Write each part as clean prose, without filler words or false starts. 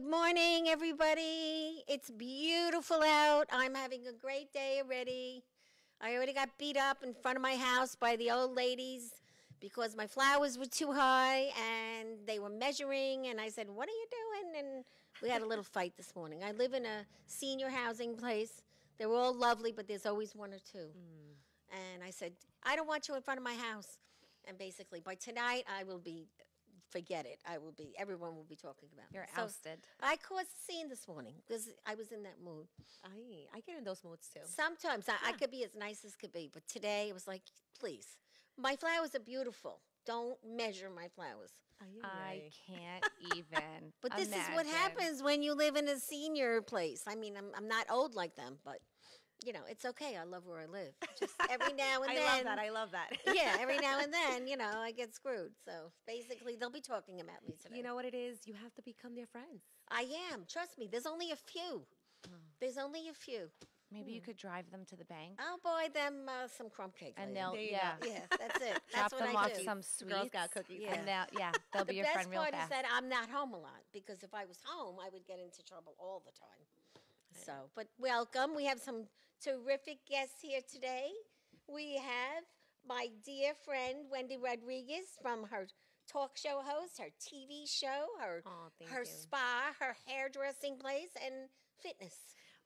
Good morning, everybody. It's beautiful out. I'm having a great day already. I already got beat up in front of my house by the old ladies because my flowers were too high and they were measuring. And I said, "What are you doing?" And we had a little fight this morning. I live in a senior housing place. They're all lovely, but there's always one or two. And I said, "I don't want you in front of my house." And basically, by tonight, I will be, forget it. Everyone will be talking about me. You're So ousted. I caused a scene this morning because I was in that mood. I get in those moods too. Sometimes I could be as nice as could be, but today it was like, please, my flowers are beautiful. Don't measure my flowers. I can't even. But this is what happens when you live in a senior place. I mean, I'm not old like them, but you know, it's okay. I love where I live. Just every now and then. I love that. Yeah, every now and then, you know, I get screwed. So basically, they'll be talking about me today. You know what it is? You have to become their friends. I am. Trust me. There's only a few. There's only a few. Maybe you could drive them to the bank. I'll buy them some crumb cakes. And later. they'll, Yeah, that's it. drop That's what them I off do. some sweets. Girl Scout cookies. Yeah. And they'll be your friend real The best part is fast. that I'm not home a lot because if I was home, I would get into trouble all the time. So, but welcome. We have some terrific guests here today. We have my dear friend Wendy Rodriguez from her talk show host, her TV show, her Thank her you. spa, her hairdressing place, and fitness.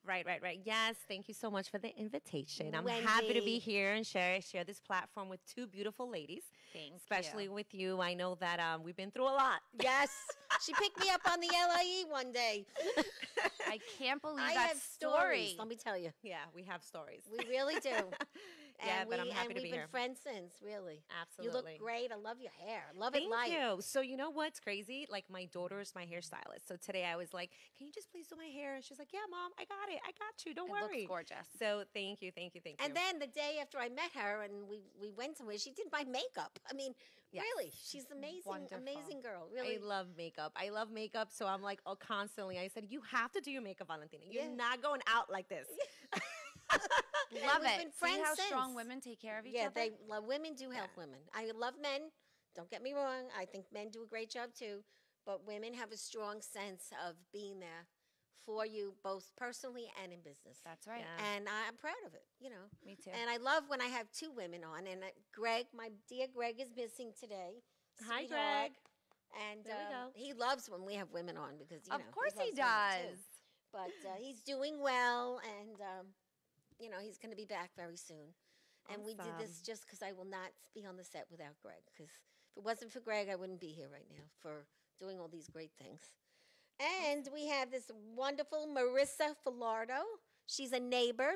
Right. Yes, thank you so much for the invitation. I'm happy to Wendy. be here and share this platform with two beautiful ladies. Thank Especially you. with you. I know that we've been through a lot. Yes, she picked me up on the LIE one day. I can't believe I that have story. stories. Let me tell you, Yeah, we have stories. we really do. Yeah, but I'm happy to we've be been here. friends since, really. Absolutely. You look great. I love your hair. I love Thank it light. you. So you know what's crazy? Like my daughter's my hairstylist. So today I was like, "Can you just please do my hair?" And she's like, "Yeah, Mom, I got it. I got you. Don't It worry." looks gorgeous. So thank you. And then the day after I met her and we went somewhere, she did my makeup. I mean, Yes. really, she's amazing, Wonderful. amazing girl. Really. I love makeup. So I'm like, constantly. I said, "You have to do your makeup, Valentina. You're Yeah. not going out like this." Love we've it. been See friends how since. strong women take care of each Yeah, other? women do help women. I love men. Don't get me wrong. I think men do a great job too. But women have a strong sense of being there for you, both personally and in business. That's right. Yeah. And I'm proud of it, you know. Me too. And I love when I have two women on. And Gregg, my dear Gregg, is missing today. Hi, Sweetheart. Gregg. And There we go. he loves when we have women on because, you know. Of course he loves women, too. does. But he's doing well, and, you know, he's going to be back very soon. And we did this Awesome. just because I will not be on the set without Gregg. Because if it wasn't for Gregg, I wouldn't be here right now for doing all these great things. And we have this wonderful Marisa Filardo. She's a neighbor.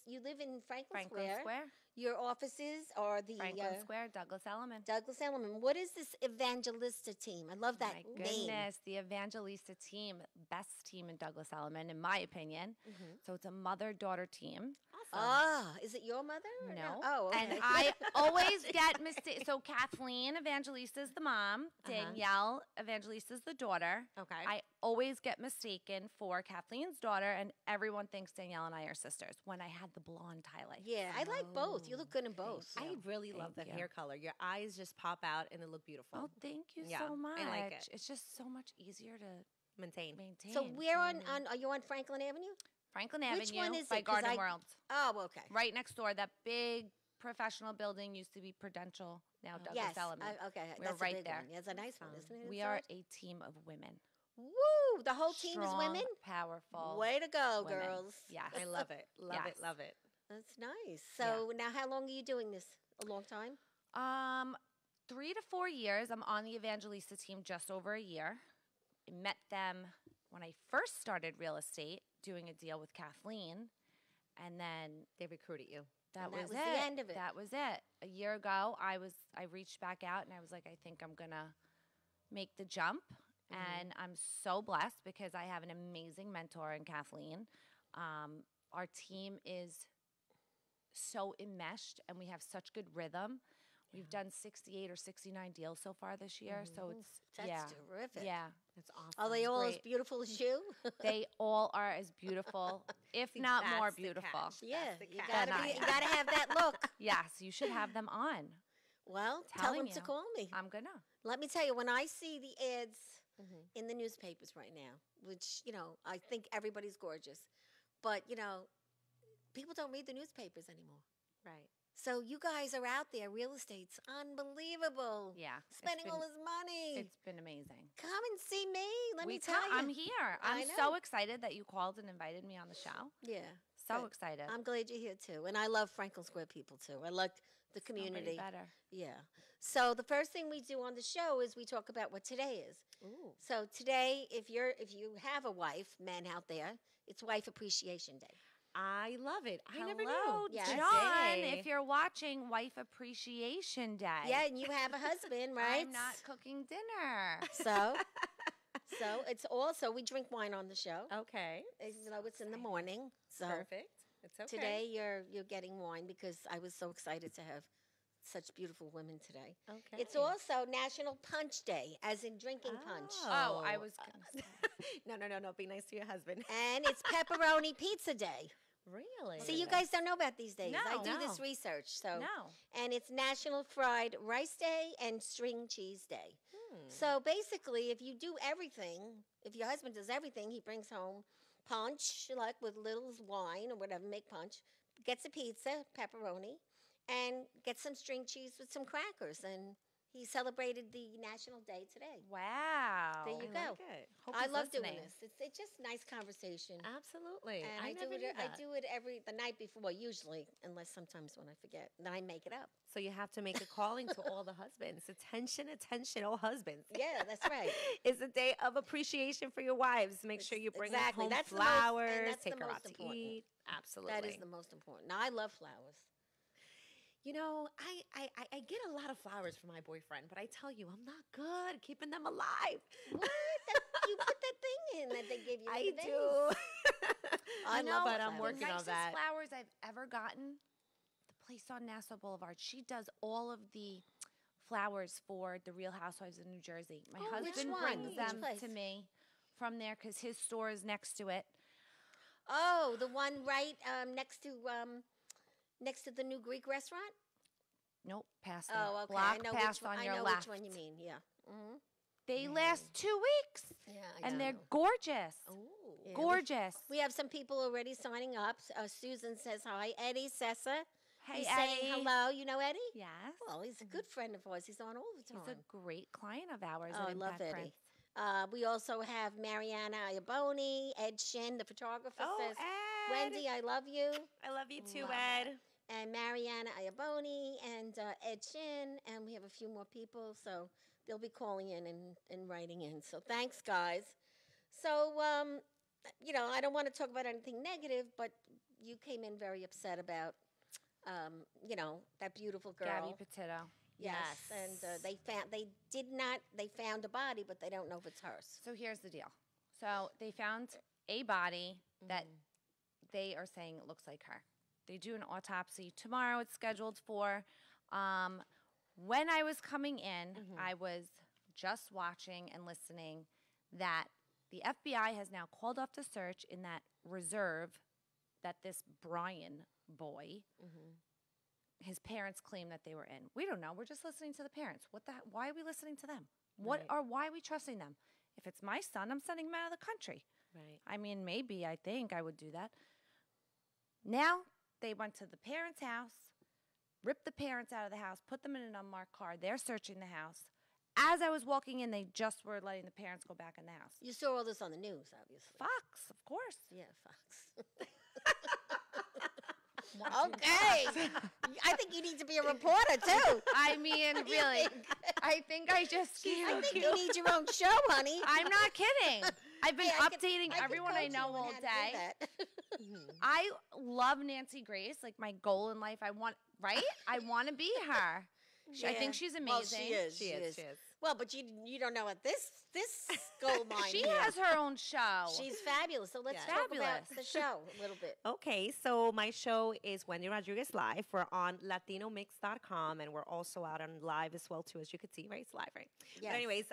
You live in Franklin Square. Your offices are the Franklin Square, Douglas Elliman. Douglas Elliman. What is this Evangelista team? I love that My name. goodness, the Evangelista team, best team in Douglas Elliman, in my opinion. So it's a mother-daughter team. Ah, is it your mother? or No. Oh, okay. And I always get mistakes. So Kathleen Evangelista is the mom. Danielle Evangelista is the daughter. Okay. I always get mistaken for Kathleen's daughter, and everyone thinks Danielle and I are sisters when I had the blonde highlight. Yeah, I like both. You look good in both. I really love Thank the you. hair color. Your eyes just pop out and they look beautiful. Oh, thank you Yeah, so much. I like it. It's just so much easier to Maintain. maintain. So we're on, are you on Franklin Avenue? Franklin Which Avenue one is by it? 'Cause Garden World. Oh, okay. Right next door, that big professional building used to be Prudential, now Douglas Yes. Elliman. Okay. We're That's right a big there. one. Yeah, it's a nice one, isn't it? We are a team of women. Woo! The whole team Strong, is women. powerful. Way to go, women. girls. Yes. I love it. Yes. Love it. That's nice. So now, how long are you doing this? A long time. 3 to 4 years. I'm on the Evangelista team just over a year. I met them when I first started real estate, doing a deal with Kathleen, and then They recruited you. that And was that was it. the end of it. That was it. A year ago, I reached back out and I was like, I think I'm gonna make the jump. And I'm so blessed because I have an amazing mentor in Kathleen. Our team is so enmeshed and we have such good rhythm. We've done 68 or 69 deals so far this year. So it's That's terrific. Yeah. That's awesome. Are they all as Great. beautiful as you? They all are as beautiful, if See, not more that's the beautiful. catch. Yeah, That's the you catch. gotta have that look. Yes, you should have them on. Well, tell Telling them to you. call me. I'm gonna. Let me tell you, when I see the ads in the newspapers right now, which, I think everybody's gorgeous. But, people don't read the newspapers anymore. Right. So you guys are out there. Real estate's unbelievable. Yeah. Spending all this money. It's been amazing. Come and see me. Let me tell you. I'm here. I I'm know. so excited that you called and invited me on the show. Yeah. So Good. excited. I'm glad you're here too. And I love Franklin Square people too. I like the Nobody community. better. Yeah. So the first thing we do on the show is we talk about what today is. Ooh. So today, if you have a wife, men out there, it's Wife Appreciation Day. I love it. I never Hello, knew. Yes. John. Today. If you're watching Wife Appreciation Day. Yeah, and you have a husband, right? I'm not cooking dinner. So it's also we drink wine on the show. Okay. Even though it's in the morning. So Perfect. It's okay. today you're getting wine because I was so excited to have such beautiful women today. Okay. It's also National Punch Day, as in drinking punch. Oh, I was going to say. No. Be nice to your husband. And it's Pepperoni Pizza Day. Really? See, you guys don't know about these days. I do No. this research. So No. And it's National Fried Rice Day and String Cheese Day. So basically, if you do everything, if your husband does everything, he brings home punch, like with little wine or whatever, make punch, gets a pizza, pepperoni, and gets some string cheese with some crackers. And he celebrated the National Day today. Wow. There you go. Like it. Hope I he's love doing listening. this. It's just nice conversation. Absolutely. And I do it the night before, usually, unless sometimes when I forget. Then I make it up. So you have to make a calling to all the husbands. Attention, all husbands. Yeah, that's right. It's a day of appreciation for your wives. Make sure you bring Exactly. home That's the most- and flowers, that's the take her most out to important. eat. Absolutely. That is the most important. Now, I love flowers. You know, I get a lot of flowers from my boyfriend, but I tell you, I'm not good keeping them alive. What? You put that thing in that they gave you. I in the vase. do. I love but I'm flowers. working The on nicest that. flowers I've ever gotten, the place on Nassau Boulevard. She does all of the flowers for the Real Housewives of New Jersey. My Oh, which husband one? brings Which them place? to me from there because his store is next to it. Oh, the one right next to the new Greek restaurant. Nope, past Oh, okay. Block I know past which one. on I your know left. which one you mean. Yeah. Mm-hmm. They last 2 weeks, Yeah. and they're gorgeous. Ooh. Yeah, Gorgeous. We have some people already signing up. Susan says hi. Eddie Sessa. Hey, He's Eddie. saying hello. You know Eddie? Yes. Well, he's a good friend of ours. He's on all the time. He's a great client of ours. Oh, at I love Impact Eddie. Prints. We also have Mariana Iaboni, Ed Shin, the photographer, Oh, says, Ed. Wendy, I love you. I love you too, Love Ed. And Mariana Iaboni and Ed Shin, and we have a few more people, so they'll be calling in and writing in. So thanks, guys. So, I don't want to talk about anything negative, but you came in very upset about, that beautiful girl. Gabby Petito. Yes, and they found a body, but they don't know if it's hers. So here's the deal. So they found a body that they are saying it looks like her. They do an autopsy tomorrow. It's scheduled for. When I was coming in, I was just watching and listening that the FBI has now called off the search in that reserve that this Brian boy, his parents claim that they were in. We don't know. We're just listening to the parents. Why are we listening to them? Why are we trusting them? If it's my son, I'm sending him out of the country. Right. I mean, maybe, I think I would do that. Now, they went to the parents' house, ripped the parents out of the house, put them in an unmarked car. They're searching the house. As I was walking in, they just were letting the parents go back in the house. You saw all this on the news, obviously. Fox, of course. Yeah, Fox. Okay. I think you need to be a reporter, too. I mean, really, I think I just I think you need your own show, honey. I'm not kidding. I've been Hey, I can- updating I can everyone I coach know you on all how to do day. that. I love Nancy Grace, like my goal in life. I want to be her. I think she's amazing. Well, she is. She is. Well, but you don't know what this gold mine She here. has her own show. She's fabulous. So let's Yeah. talk about Fabulous. the show a little bit. Okay, so my show is Wendy Rodriguez Live. We're on latinomix.com, and we're also out on live as well, too, as you can see, right? It's live, right? Yes. But anyways,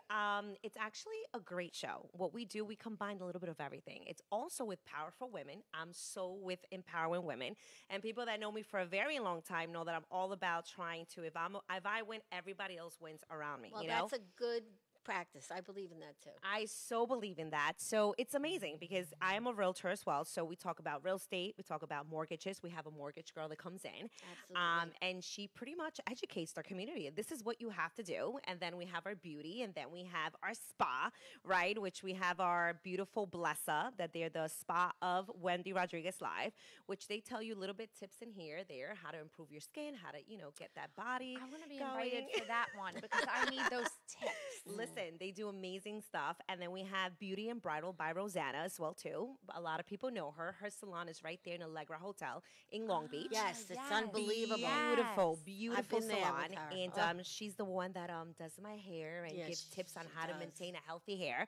it's actually a great show. What we do, we combine a little bit of everything. It's also with powerful women. I'm so with empowering women. And people that know me for a very long time know that I'm all about trying to, if I win, everybody else wins around me, Well, you know? that's a good practice. I believe in that too. I so believe in that. So it's amazing because I am a realtor as well. So we talk about real estate, we talk about mortgages. We have a mortgage girl that comes in, and she pretty much educates our community. This is what you have to do. And then we have our beauty, and then we have our spa, right? Which we have our beautiful Blessa, that they're the spa of Wendy Rodriguez Live, which they tell you little bit tips in here, there, how to improve your skin, how to, get that body. I want to be going. invited for that one because I need those tips. Listen, they do amazing stuff. And then we have Beauty and Bridal by Rosanna as well, too. A lot of people know her. Her salon is right there in Allegra Hotel in Long Beach. Yes, it's unbelievable. Beautiful, I've beautiful been there salon. with her. And she's the one that does my hair and Yeah, gives tips on she how to does. maintain a healthy hair.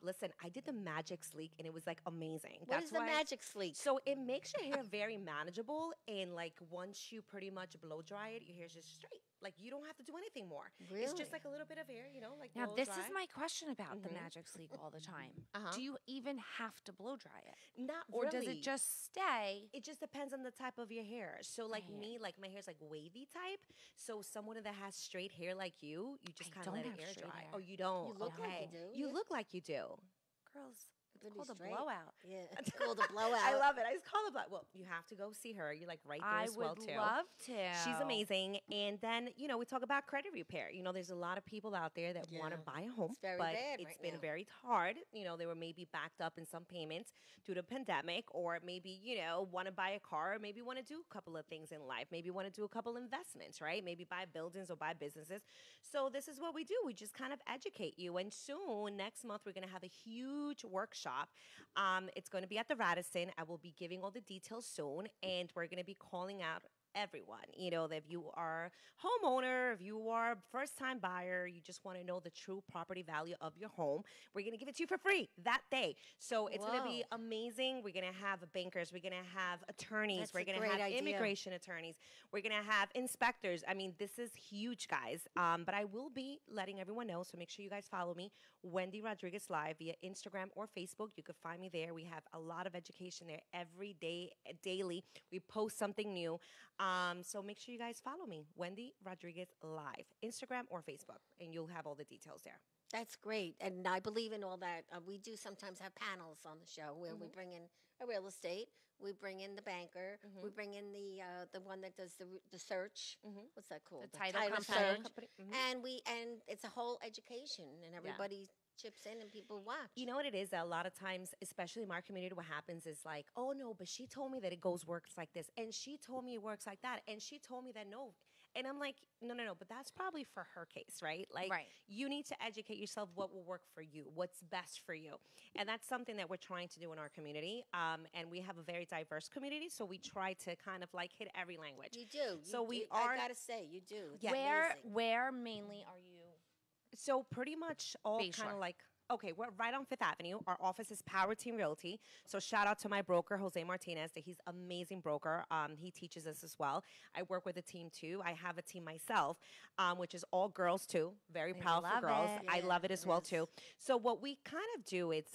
Listen, I did the Magic Sleek, and it was like amazing. What is the Magic Sleek? So it makes your hair very manageable, and like once you pretty much blow dry it, your hair's just straight. Like you don't have to do anything more. It's just Really? like a little bit of hair, like Now, blow this dry. is my question about the Magic Sleek all the time. Do you even have to blow dry it? Not Or really. does it just stay? It just depends on the type of your hair. So like me, like my hair's like wavy type. So someone that has straight hair like you just I kind of don't let it have air straight dry. hair. Oh, you don't? You look like you Okay. do, You yeah. look like you do. Girls, it's Pretty called a straight. blowout. Yeah, it's called a blowout. I love it. I just call it black. Well, you have to go see her. You're like right there I as well would too. love to. She's amazing. And then, we talk about credit repair. There's a lot of people out there that want to Yeah. buy a home, It's very but bad it's right been now. very hard. They were maybe backed up in some payments due to pandemic, or maybe, want to buy a car, or maybe want to do a couple of things in life, maybe want to do a couple investments, right? Maybe buy buildings or buy businesses. So this is what we do. We just kind of educate you. And soon, next month, we're going to have a huge workshop. It's going to be at the Radisson. I will be giving all the details soon, and we're going to be calling out everyone. That if you are homeowner, if you are first-time buyer, you just want to know the true property value of your home, we're going to give it to you for free that day. So it's going to be amazing. We're going to have bankers. We're going to have attorneys. That's we're a going to great have idea. immigration attorneys. We're going to have inspectors. I mean, this is huge, guys. But I will be letting everyone know, so make sure you guys follow me, Wendy Rodriguez Live, via Instagram or Facebook. You can find me there. We have a lot of education there every day, daily. We post something new. So make sure you guys follow me, Wendy Rodriguez Live, Instagram or Facebook, and you'll have all the details there. That's great, and I believe in all that. We do sometimes have panels on the show where we bring in a real estate, we bring in the banker, we bring in the one that does the search. What's that called? The title company. search. And it's a whole education, and everybody chips in and people watch. You know what it is? A lot of times, especially in our community, what happens is like, oh no, but she told me that it works like this, and she told me it works like that, and she told me that no. And I'm like, no, but that's probably for her case, right? Like, you need to educate yourself what will work for you, what's best for you. And that's something that we're trying to do in our community. And we have a very diverse community, so we try to kind of like hit every language. You do. So you we do. are- I gotta say, you do. It's Where amazing. where mainly are you? So pretty much all kind Bayshore. of like, okay, we're right on Fifth Avenue. Our office is Power Team Realty. So shout out to my broker, Jose Martinez. That he's amazing broker. He teaches us as well. I work with a team too. I have a team myself, which is all girls too. Very powerful love girls. it. I Yeah, love it as well yes. too. So what we kind of do, it's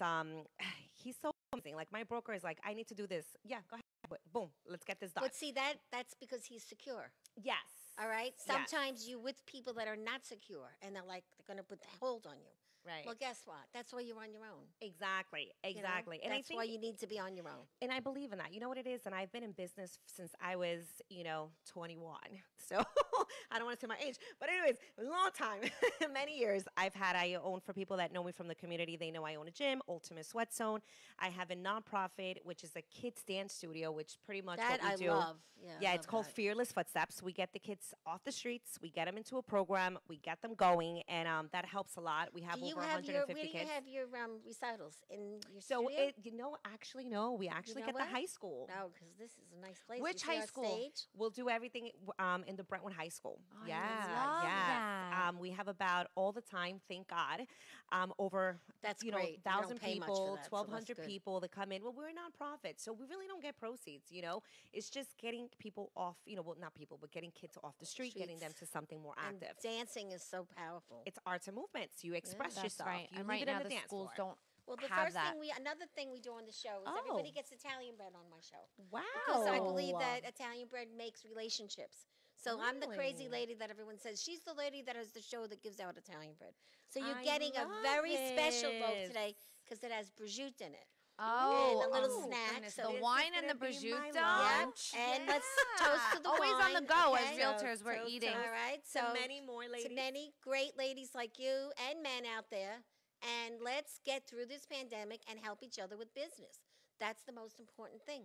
he's so amazing. Like my broker is like, I need to do this. Yeah, go ahead. Boom, let's get this done. But see, that's because he's secure. Yes. All right. Yes. Sometimes you with people that are not secure, and they're going to put the hold on you. Right. Well, guess what? That's why you're on your own. Exactly. you know? Exactly. And That's I think why you need to be on your own. And I believe in that. You know what it is? And I've been in business since I was, 21. So I don't want to say my age. But anyways, a long time, many years. I own, for people that know me from the community, they know I own a gym, Ultimate Sweat Zone. I have a nonprofit, which is a kids dance studio, which pretty much That what we I do. love. Yeah, I Yeah, love it's called that. Fearless Footsteps. We get the kids off the streets. We get them into a program. We get them going. And that helps a lot. We have Do you over have 150 where do kids. you have your recitals? In your So studio? actually, no. We actually know get what? the high school. No, because this is a nice place. You Which see high our school? Stage? We'll do everything in the Brentwood High School. I yeah, love yes. that. We have about all the time, thank God, over That's great. You don't 1,000 pay much for people, that, so that's 1,200 good. people that come in. Well, we're a nonprofit, so we really don't get proceeds. It's just getting people off. Well, not people, but getting kids off the street, getting them to something more And active. dancing is so powerful. It's arts and movements. You express That's yourself. right. You And leave right it now in the the dance schools floor. don't Well, the have first that. another thing we do on the show is Oh. everybody gets Italian bread on my show. Wow. Because I believe that Italian bread makes relationships. So I'm the crazy Really? lady that everyone says. She's the lady that has the show that gives out Italian bread. So you're I getting a love very special vote this. today because it has prosciutto in it. Oh, And a little oh, snack, goodness, so the this is wine and the gonna be my prosciutto. lunch. And let's toast to the Always wine. on the go as okay? realtors. We're Toast, eating. All right. To So many more ladies. to many great ladies like you and men out there. And let's get through this pandemic and help each other with business. That's the most important thing.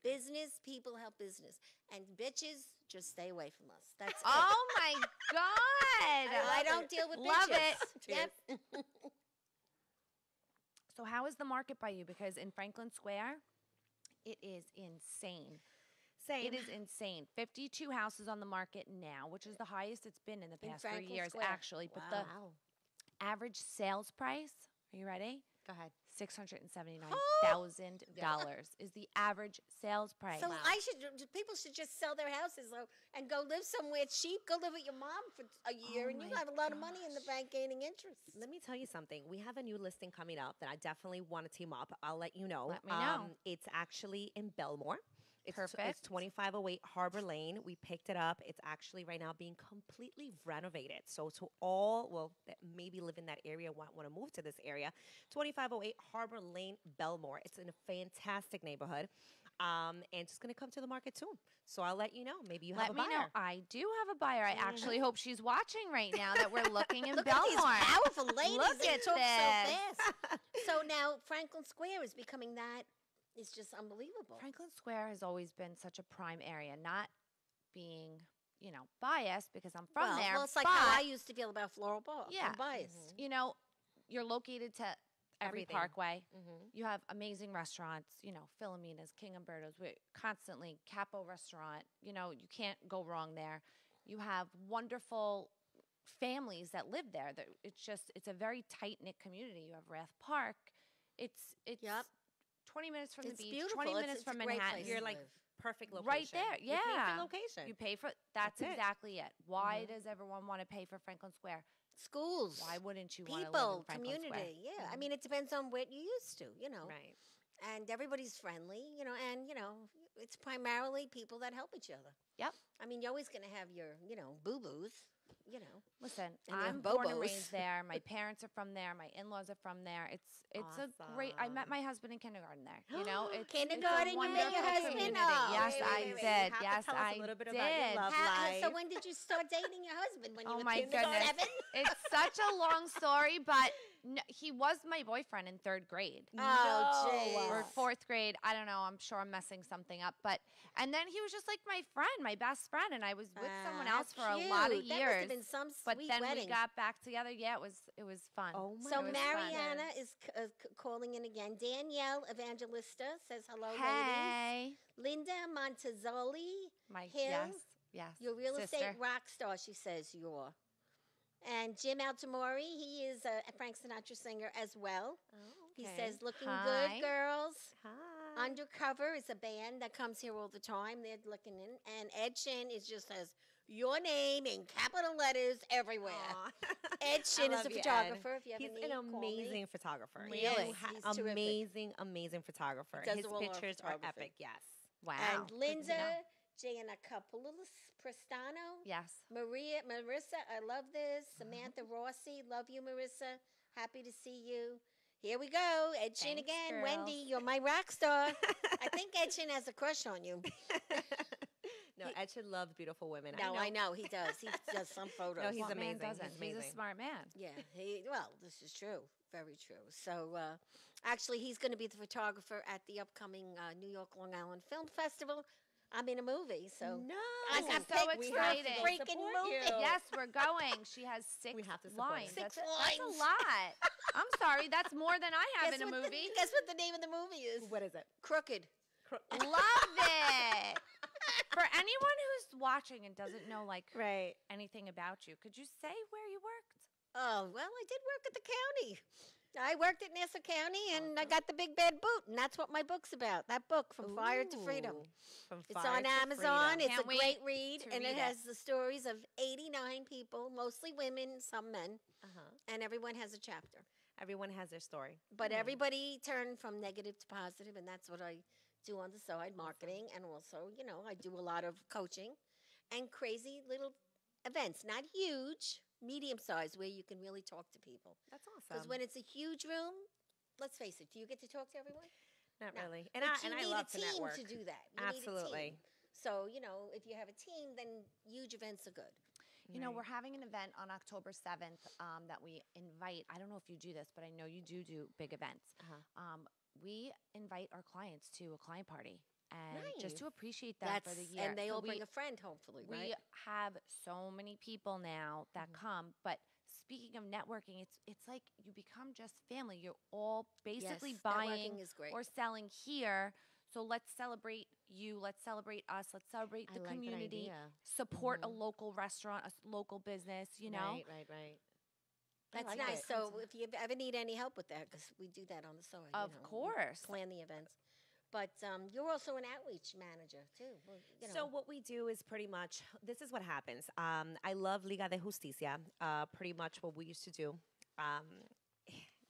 Business, people help business. And bitches, just stay away from us. That's it. Oh my God! I don't deal with Love bitches. it. Yep. So how is the market by you? Because in Franklin Square, it is insane. Same. It is insane. 52 houses on the market now, which is the highest it's been in the In past 3 Franklin years, Square. actually. But Wow. the average sales price, are you ready? Go ahead. $679,000 is the average sales price. So people should just sell their houses though, and go live somewhere cheap. Go live with your mom for a year, Oh and you my have a lot of money in the bank gaining interest. Let me tell you something. We have a new listing coming up that I definitely want to team up. I'll let you know. Let me know. It's actually in Belmore. It's Perfect. 2508 Harbor Lane. We picked it up. It's actually right now being completely renovated. So to all, well, that maybe live in that area, want to move to this area, 2508 Harbor Lane, Belmore. It's in a fantastic neighborhood. And it's going to come to the market soon. So I'll let you know. Maybe you have a Let me buyer. know. I do have a buyer. I actually hope she's watching right now that we're looking in Look at these Belmore. powerful ladies. Look They at talk this. so fast. So now Franklin Square is becoming that. It's just unbelievable. Franklin Square has always been such a prime area, not being, biased because I'm from there. Well, it's like but, how I used to feel about Floral Park. Yeah. I'm biased. You're located to every Everything. parkway. Mhm. You have amazing restaurants, Philomena's, King Umberto's, constantly Capo Restaurant. You can't go wrong there. You have wonderful families that live there. It's a very tight-knit community. You have Rath Park. It's Yep. 20 minutes from the It's beach, beautiful. 20 It's- minutes it's from a great Manhattan. place You're to like live. perfect location. Right there, You pay yeah. for location. You pay for that's That's it. exactly it. Why does everyone want to pay for Franklin Square? Schools. Why wouldn't you want to live People, in Franklin community. Square? Yeah. I mean, it depends on what you're used to, Right. And everybody's friendly, and it's primarily people that help each other. Yep. I mean, you're always going to have your, boo-boos, Listen, And you have I'm born and Bobos. raised there. My parents are from there. My in-laws are from there. It's a great. I met Awesome. my husband in kindergarten there. It's Kindergarten, It's a you met your wonderful husband? community. Oh, Yes, wait, I wait, wait. You did. have to Yes, tell us a I little bit did. about your love life. So when did you start dating your husband? When you Oh were my kindergarten? goodness. It's such a long story, but he was my boyfriend in 3rd grade. Oh, Or jeez. 4th grade. I don't know. I'm sure I'm messing something up. And then he was just like my friend, my best friend. And I was with someone else That's for a lot of cute. That must years. have been some But sweet then wedding. we got back together. Yeah, it was fun. Oh my So It was fun. Mariana is calling in again. Danielle Evangelista says hello, ladies. Hey. Linda Montezoli, My Hill, yes. your real sister. estate rock star, she says you're. And Jim Altamori, he is a Frank Sinatra singer as well. He says, looking Hi. good, girls. Hi. Undercover is a band that comes here all the time. They're looking in. And Ed Shin just says your name in capital letters everywhere. Ed Shin is a photographer. If you have He's a need, an call me. amazing photographer. Really? He's terrific. Amazing photographer. He does His all our pictures are photography. epic. Yes. Wow. And Good to Linda know. Giannacopoulos Prestano. Yes. Marissa, I love this. Samantha Rossi, love you, Marissa. Happy to see you. Here we go. Ed Shin Thanks, again. girls. Wendy, you're my rock star. I think Ed Shin has a crush on you. No, Ed should love beautiful women. No, I know he does. He does some photos. No, he's What man amazing. doesn't? He's He's a amazing. smart man. Yeah, this is true. Very true. So, actually, he's going to be the photographer at the upcoming New York Long Island Film Festival. I'm in a movie, so No. I This got is so picked for a exciting. freaking Support movie. you. Yes, we're going. She has 6 We have to support lines. her. Six That's lines. a lot. I'm sorry. That's more than I have in a movie. Guess what the name of the movie is? What is it? Crooked. Love it. For anyone who's watching and doesn't know Right. anything about you, could you say where you worked? Oh, well, I did work at the county. I worked at Nassau County, and I got the big bad boot, and that's what my book's about. That book, From Fire to Freedom. Ooh. From It's Fire on to Amazon. Freedom. It's Can't a wait great read, to and read it it. has the stories of 89 people, mostly women, some men, and everyone has a chapter. Everyone has their story. But everybody turned from negative to positive, and that's what I do on the side, marketing, and also, I do a lot of coaching. and crazy little events. Not huge, medium size, where you can really talk to people. That's awesome. Because when it's a huge room, let's face it, do you get to talk to everyone? Not No. really. But And I you love need to a team network. to do that. You Absolutely. need a team. So, if you have a team, then huge events are good. You know, we're having an event on October 7th that we invite. I don't know if you do this, but I know you do big events. We invite our clients to a client party and just to appreciate them for the year. And they So all bring a friend, hopefully, right? We have so many people now that come, but speaking of networking, it's like you become just family. You're all basically Yes, buying networking is great. or selling here. So let's celebrate you. Let's celebrate us. Let's celebrate I the like that community. idea. Support a local restaurant, a local business. You know. Right. That's like nice. it. So if you ever need any help with that, because we do that on the side. Of we course. plan the events. But you're also an outreach manager, too. Well, So what we do is pretty much, this is what happens. I love Liga de Justicia. Pretty much what we used to do.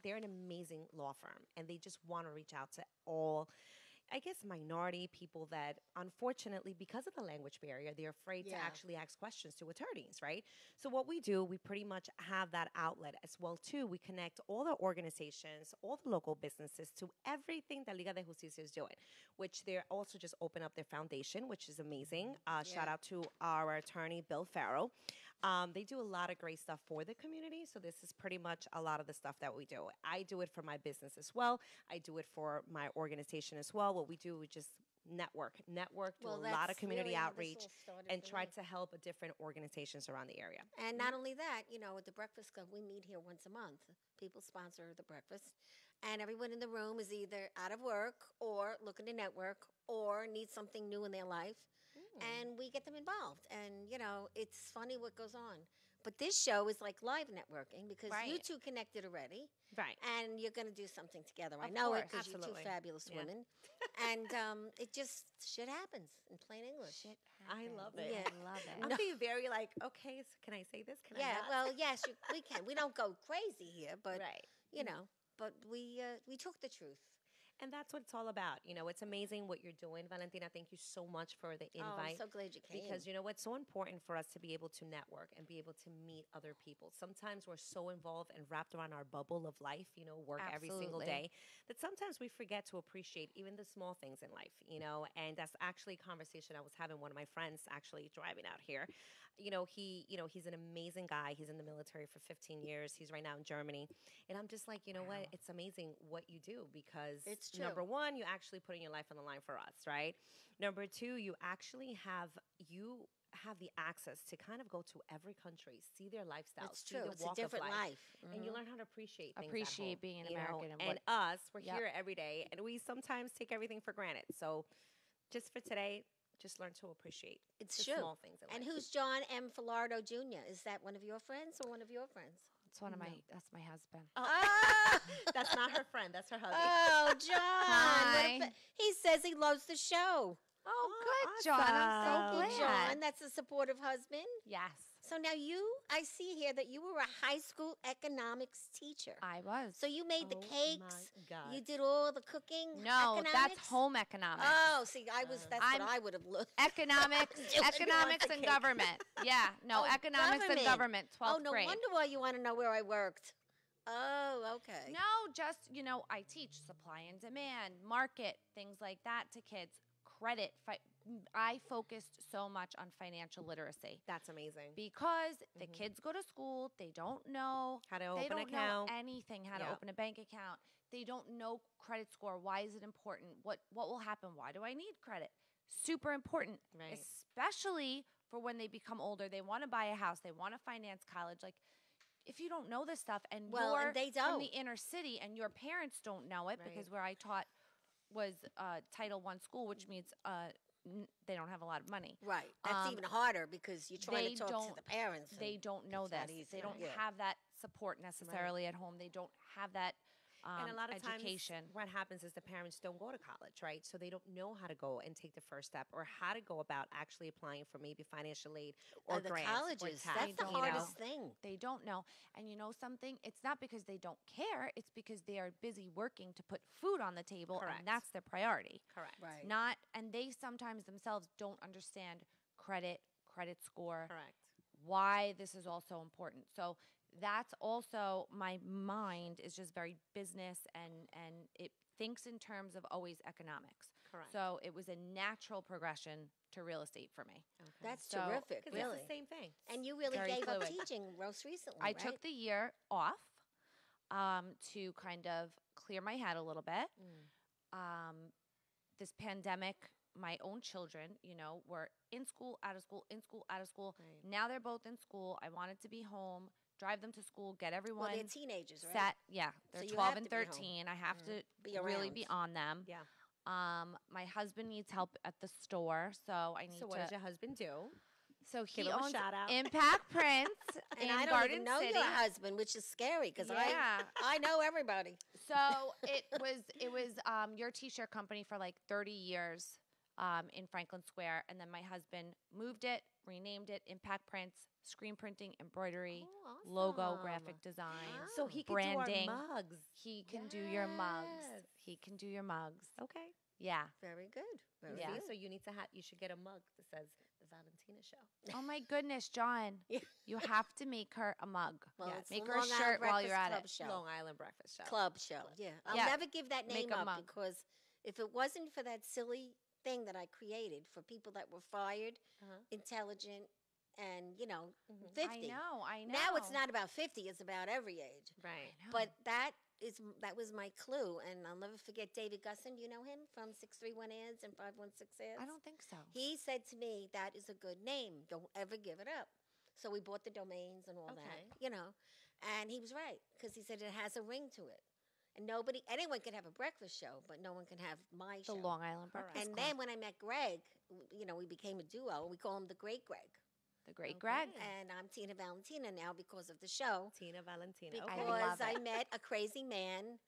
They're an amazing law firm, and they just want to reach out to all, I guess, minority people that, unfortunately, because of the language barrier, they're afraid to actually ask questions to attorneys, right? So what we do, we pretty much have that outlet as well, too. We connect all the organizations, all the local businesses to everything that Liga de Justicia is doing, which they're also just open up their foundation, which is amazing. Shout out to our attorney, Bill Farrow. They do a lot of great stuff for the community. So this is pretty much a lot of the stuff that we do. I do it for my business as well. I do it for my organization as well. What we do is just network, do a lot of community really how this outreach, all started and for try me. to help different organizations around the area. And not only that, at the Breakfast Club, we meet here once a month. People sponsor the breakfast. And everyone in the room is either out of work or looking to network or need something new in their life. And we get them involved. And, it's funny what goes on. But this show is like live networking because you two connected already. Right. And you're going to do something together. I Of know it course. because you're two Absolutely. fabulous women. And it just, shit happens in plain English. I love it. Yeah. I love it. I'm being very like, okay, so can I say this? Can I Yeah, not? well, yes, we can. We don't go crazy here, but, Right. but we talk the truth. And that's what it's all about. It's amazing what you're doing, Valentina. Thank you so much for the Oh, I'm invite. so glad you came. Because it's so important for us to be able to network and be able to meet other people. Sometimes we're so involved and wrapped around our bubble of life, work every single Absolutely. day, that sometimes we forget to appreciate even the small things in life, and that's actually a conversation I was having with one of my friends actually driving out here. He's an amazing guy. He's in the military for 15 years. He's right now in Germany. And I'm just like, what? It's amazing what you do because It's true. number one, you actually putting your life on the line for us, right? Number two, you actually have the access to kind of go to every country, see their lifestyle, It's see true. the It's walk a different of life. life. And you learn how to appreciate things at Appreciate home, being an you know? American And and us, we're Yep. here every day, and we sometimes take everything for granted. So just for today, just learn to appreciate It's the true. small things in And life. who's John M. Filardo Jr.? Is that one of your friends or one of your friends? It's one of that's my husband. Oh, That's not her friend. That's her hubby. oh John. Hi. He says he loves the show. Oh, good, John. I'm so Thank you, glad. John. That's a supportive husband. Yes, So now I see here that you were a high school economics teacher. I was. So you made the Oh cakes. my God. You did all the cooking. No, economics? that's home economics. Oh, see, that's I'm- what I would have looked. Economics, Doing economics the and cake. government. Yeah, no, Oh, economics and government. 12th Oh, no grade. wonder why you want to know where I worked. Oh, okay. No, just, I teach supply and demand, market, things like that to kids. Credit. I focused so much on financial literacy That's amazing. because the kids go to school, they don't know How to they open an don't account. know anything, how to Yeah. open a bank account. They don't know credit score. Why is it important? What will happen? Why do I need credit? Super important, Right. especially for when they become older. They want to buy a house. They want to finance college. Like, if you don't know this stuff and Well, you're and they from don't. the inner city and your parents don't know it, Right. because where I taught was Title I school, which means they don't have a lot of money. Right. That's even harder because you're trying they to talk to don't- the parents. They don't know it's not this. easy. They don't Yeah. have that support necessarily at home. They don't have that And a lot of education. times, what happens is the parents don't go to college, right? So they don't know how to go and take the first step, or how to go about actually applying for maybe financial aid or the grants colleges. or tax, That's the you know. hardest thing. They don't know. And you know something? It's not because they don't care. It's because they are busy working to put food on the table, Correct. and that's their priority. Correct. Right. Not, and they sometimes themselves don't understand credit, credit score, Correct. why this is also important. So that's also, my mind is just very business, and it thinks in terms of always economics. Correct. So it was a natural progression to real estate for me. Okay. That's So- terrific, 'Cause really. it's the same thing. And you really Very gave up fluid. teaching most recently, I right? took the year off to kind of clear my head a little bit. This pandemic, my own children, were in school, out of school, in school, out of school. Right. Now they're both in school. I wanted to be home, drive them to school, get everyone Well, they're teenagers, right? set. Yeah, they're So you 12 have and to be home. 13. I have to Be really be around. on them. Yeah. My husband needs help at the store, so I need So to. what does your husband do? So Give he him a owns shout out. Impact Prints And in I don't Garden even know City. your husband, which is scary because Yeah. I know everybody. So it was your t-shirt company for like 30 years in Franklin Square, and then my husband moved it, renamed it Impact Prints, screen printing, embroidery, Oh, logo, awesome. graphic design. So he can branding. do our mugs. He can do your mugs. Yes. He can do your mugs. Okay. Yeah. Very good. Very Yeah. good. So you need to you should get a mug that says the Valentina Show. Oh my goodness, John. Yeah. You have to make her a mug. Well, Yes. it's Make the her a Long Island shirt while Breakfast you're at Club it. Show. Long Island Breakfast Show. Club show. Yeah. I'll Yeah. never give that Make name a up mug. because if it wasn't for that silly thing that I created for people that were fired, Uh-huh. intelligent, and 50. I know. Now it's not about 50; it's about every age. Right. But that was my clue, and I'll never forget David Gusson. You know him from 631 Ads and 516 Ads. I don't think so. He said to me, "That is a good name. Don't ever give it up." So we bought the domains and all Okay. that, and he was right because he said it has a ring to it, and anyone can have a breakfast show, but no one can have my The show. Long Island Correct. Breakfast And Club. then when I met Gregg, we became a duo. We call him the Great Gregg, The Great Okay. Gregg. and I'm Tina Valentina now because of the show. Tina Valentina. Because Okay. love I it. met a crazy man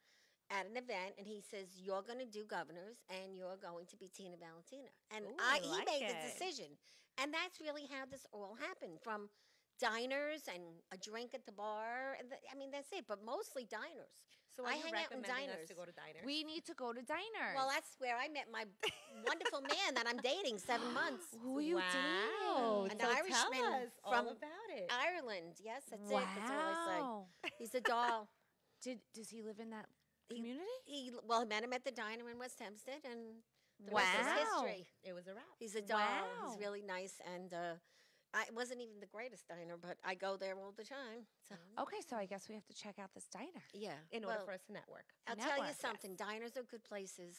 at an event, and he says, "You're going to do governors, and you're going to be Tina Valentina." And Ooh, I he like made the it. decision, and that's really how this all happened. From diners and a drink at the bar, and that's it. But mostly diners. So I are you hang out in recommending us diners. to go to diners? We need to go to diners. Well, that's where I met my wonderful man that I'm dating 7 months. Who you Wow. dating? An So Irishman tell us all from about it. Ireland. Yes, that's it. That's all I Wow. say. He's a doll. Does he live in that He- community? I met him at the diner in West Hempstead, and the rest is Wow. history. It was a wrap. He's a doll. Wow. He's really nice, and I wasn't even the greatest diner, but I go there all the time. So Okay, so I guess we have to check out this diner. yeah. In order Well, for us to network. I'll tell you network, something. Diners are good places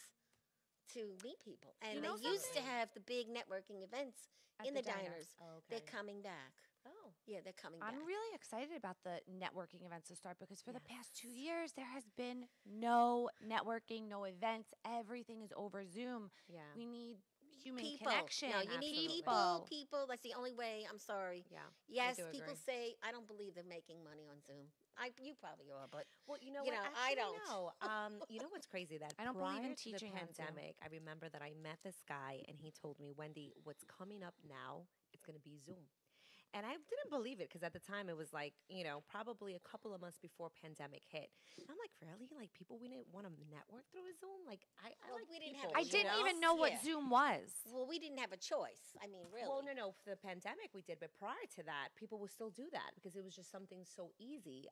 to meet people, and You they know used to something? have the big networking events At in the the diner. diners. Oh, okay. They're coming back. Oh. Yeah, they're coming back. I'm really excited about the networking events to start because for the past 2 years there has been no networking, no events. Everything is over Zoom. Yeah. We need human People. connection. No, you need Absolutely. people. That's the only way. I'm sorry. Yeah. Yes, do people agree. say I don't believe they're making money on Zoom. You probably are, but Well, you know You what? know, I Actually, don't. No. You know what's crazy? That I don't believe in prior to the teaching on Zoom. pandemic, I remember that I met this guy, and he told me, "Wendy, what's coming up now? It's going to be Zoom." And I didn't believe it because at the time it was like, probably a couple of months before pandemic hit. And I'm like, really? Like people we didn't want to network through a Zoom? Like I Well, like we didn't people, have I you didn't know? even know what Yeah. Zoom was. well, we didn't have a choice. I mean, really. Well, no. For the pandemic, we did, but prior to that, people would still do that because it was just something so easy.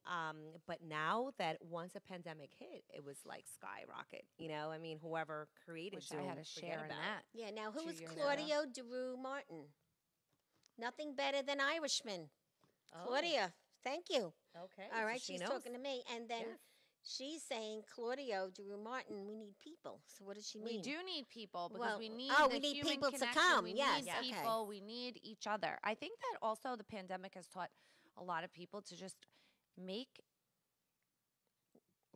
But now that once a pandemic hit, it was like skyrocket. I mean, whoever created Wish Zoom, I had a forget share in about it. that. Yeah. Now, who 2 is years ago. Claudio DeRue Martin? Nothing better than Irishman. Oh, Claudia, thank you. Okay. All so right, she she's knows. talking to me, and then Yes. she's saying, Claudio DeRue Martin, we need people. So what does she mean? We do need people because Well, we need oh, the we need human people to connection. come. We Yes, need okay. people. We need each other. I think that also the pandemic has taught a lot of people to just make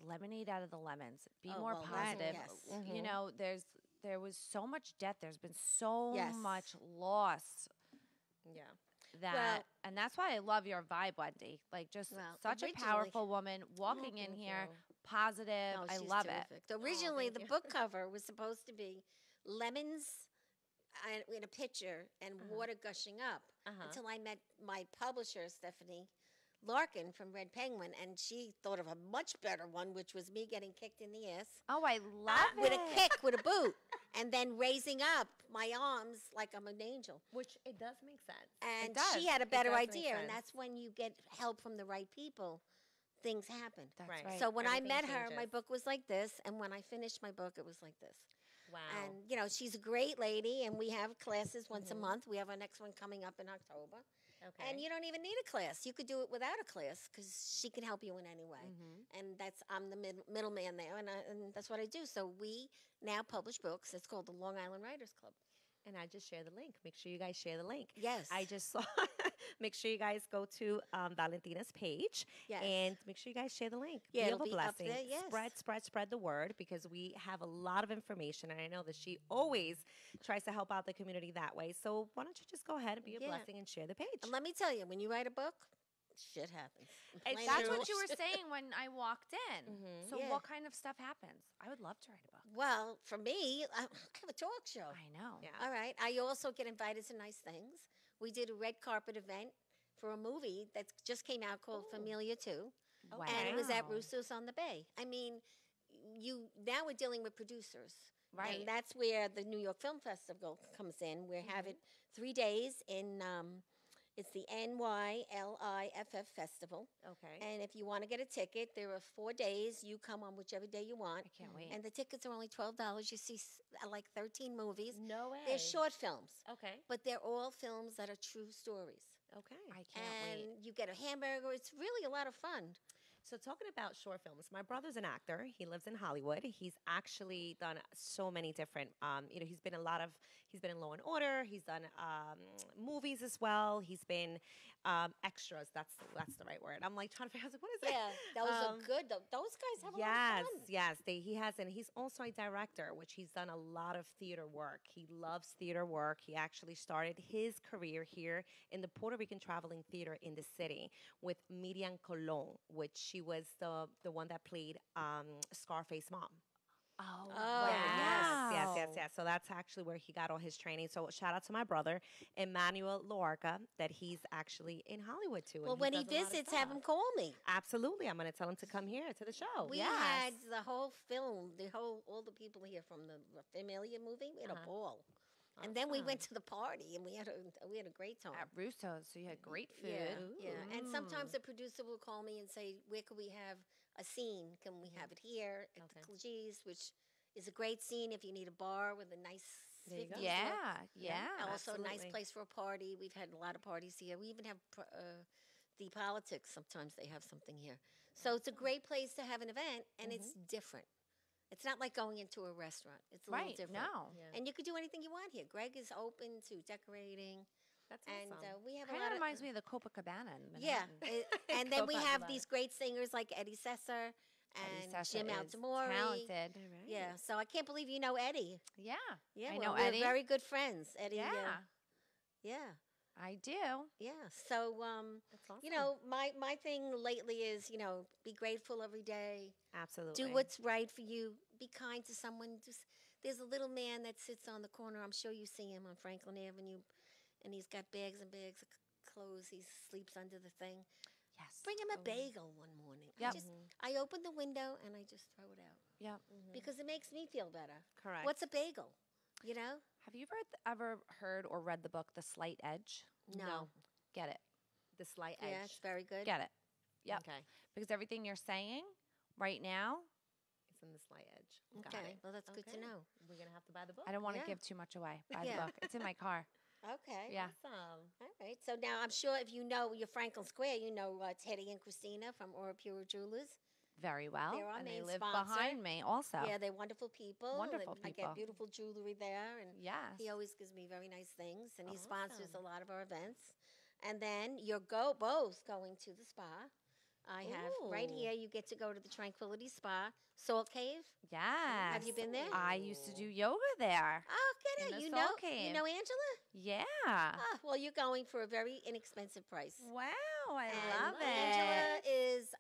lemonade out of the lemons. Be Oh, more well, positive. yes. You know, there was so much debt. There's been so Yes. much loss Yeah. that, and that's why I love your vibe, Wendy. Like just Well, such a originally- powerful woman walking in thank here, you. positive. Oh, I she's love it. terrific. Originally, thank the you. book cover was supposed to be lemons in a pitcher and water gushing up until I met my publisher, Stephanie Larkin from Red Penguin, and she thought of a much better one, which was me getting kicked in the ass Oh, I love it. with a kick, with a boot. and then raising up my arms like I'm an angel. Which it does make sense. And It does. she had a It better does make idea, and sense. that's when you get help from the right people, things happen. That's Right. right. So when I Everything met her, my changes. book was like this, and when I finished my book, it was like this. Wow. And you know, she's a great lady, and we have classes once a month. We have our next one coming up in October. okay. And you don't even need a class. You could do it without a class because she can help you in any way. And I'm the middleman there, and that's what I do. So we now publish books. It's called the Long Island Writers Club. And I just share the link. Make sure you guys share the link. Yes. I just saw. Make sure you guys go to Valentina's page. Yes. And make sure you guys share the link. Yeah, Be it'll of a be up blessing. there, yes. Spread the word because we have a lot of information, and I know that she always tries to help out the community that way. So why don't you just go ahead and be a Yeah. blessing and share the page? And let me tell you, when you write a book, shit happens. Plain That's and what you true. were saying when I walked in. So Yeah. what kind of stuff happens? I would love to write a book. Well, for me, I have a talk show. I know. Yeah. All right. I also get invited to nice things. We did a red carpet event for a movie that just came out called Familia 2. Wow. And it was at Russo's on the Bay. I mean, now we're dealing with producers. Right. And that's where the New York Film Festival comes in. We have it 3 days in, it's the NYLIFF Festival. Okay. And if you want to get a ticket, there are 4 days. You come on whichever day you want. I can't wait. And the tickets are only $12. You see like 13 movies. No way. They're short films, Okay. but they're all films that are true stories. Okay. I can't And wait. you get a hamburger. It's really a lot of fun. So talking about short films, my brother's an actor. He lives in Hollywood. He's actually done so many different. He's been in Law and Order. He's done movies as well. He's been extras. That's the right word. I'm like trying to figure out what is it. Yeah, those are good. Those guys have a lot Yes, of fun. yes. He has, and he's also a director, which he's done a lot of theater work. He loves theater work. He actually started his career here in the Puerto Rican Traveling Theater in the city with Miriam Colon, which she was the one that played Scarface mom. Oh, Oh, Yes. So that's actually where he got all his training. So shout out to my brother, Emmanuel Lorca, that he's actually in Hollywood too. and Well, when he does a lot of visits, have stuff. him call me. Absolutely. I'm going to tell him to come here to the show. We Yes. had the whole film, all the people here from the Familia movie. We had a ball. And then we went to the party, and we had a great time. at Russo's, so you had great food. Yeah. And sometimes the producer will call me and say, "Where could we have a scene? Can we have it here at the Cajuste, which is a great scene if you need a bar with a nice There you go. 50s look. Yeah. Also a nice absolutely. place for a party. We've had a lot of parties here. We even have the politics. Sometimes they have something here. So it's a great place to have an event, and it's different. It's not like going into a restaurant. It's a little Right. different. No. Yeah. And you could do anything you want here. Gregg is open to decorating. That's And awesome. we have a Kind lot of of... reminds me of the Copacabana in Yeah. Manhattan. And then we Go have back. these great singers like Eddie Sesser and Sessa Jim is Altamori. talented. All right. Yeah, so I can't believe you know Eddie. Yeah. Yeah, I well, know we're Eddie. very good friends. Eddie. Yeah. Yeah. I do. Yeah. So, That's awesome. you know, my thing lately is, you know, be grateful every day. Absolutely. Do what's right for you. Be kind to someone. There's a little man that sits on the corner. I'm sure you see him on Franklin Avenue, and he's got bags and bags of clothes. He sleeps under the thing. Yes. Bring him a bagel one morning. Yep. I open the window and I just throw it out Yep. because it makes me feel better. Correct. What's a bagel? You know? Have you ever heard or read the book The Slight Edge? No. Get it. the slight Yeah, edge? it's very good. Get it. Yep. Okay. Because everything you're saying right now, It's in the slight edge. Got Okay. it. Well, that's good to Okay. know. We're gonna have to buy the book. I don't want to Yeah. give too much away. Buy Yeah. the book. It's in my car. Okay. Yeah. Awesome. All right. So now I'm sure if you know your Franklin Square, you know Teddy and Christina from Aura Pura Jewelers. Very well. They're our and they main live sponsor. behind me also. Yeah, they're wonderful people. Wonderful I people. get beautiful jewelry there, and Yes. he always gives me very nice things, and he sponsors a Awesome. lot of our events. And then you're both going to the spa. I have right Ooh. here. You get to go to the Tranquility Spa, Salt Cave. Yes. Have you been there? I used to do yoga there. Oh, get In it. the You Salt know, Cave. you know Angela. Yeah. Ah, well, you're going for a very inexpensive price. Wow. I And love it. Angela is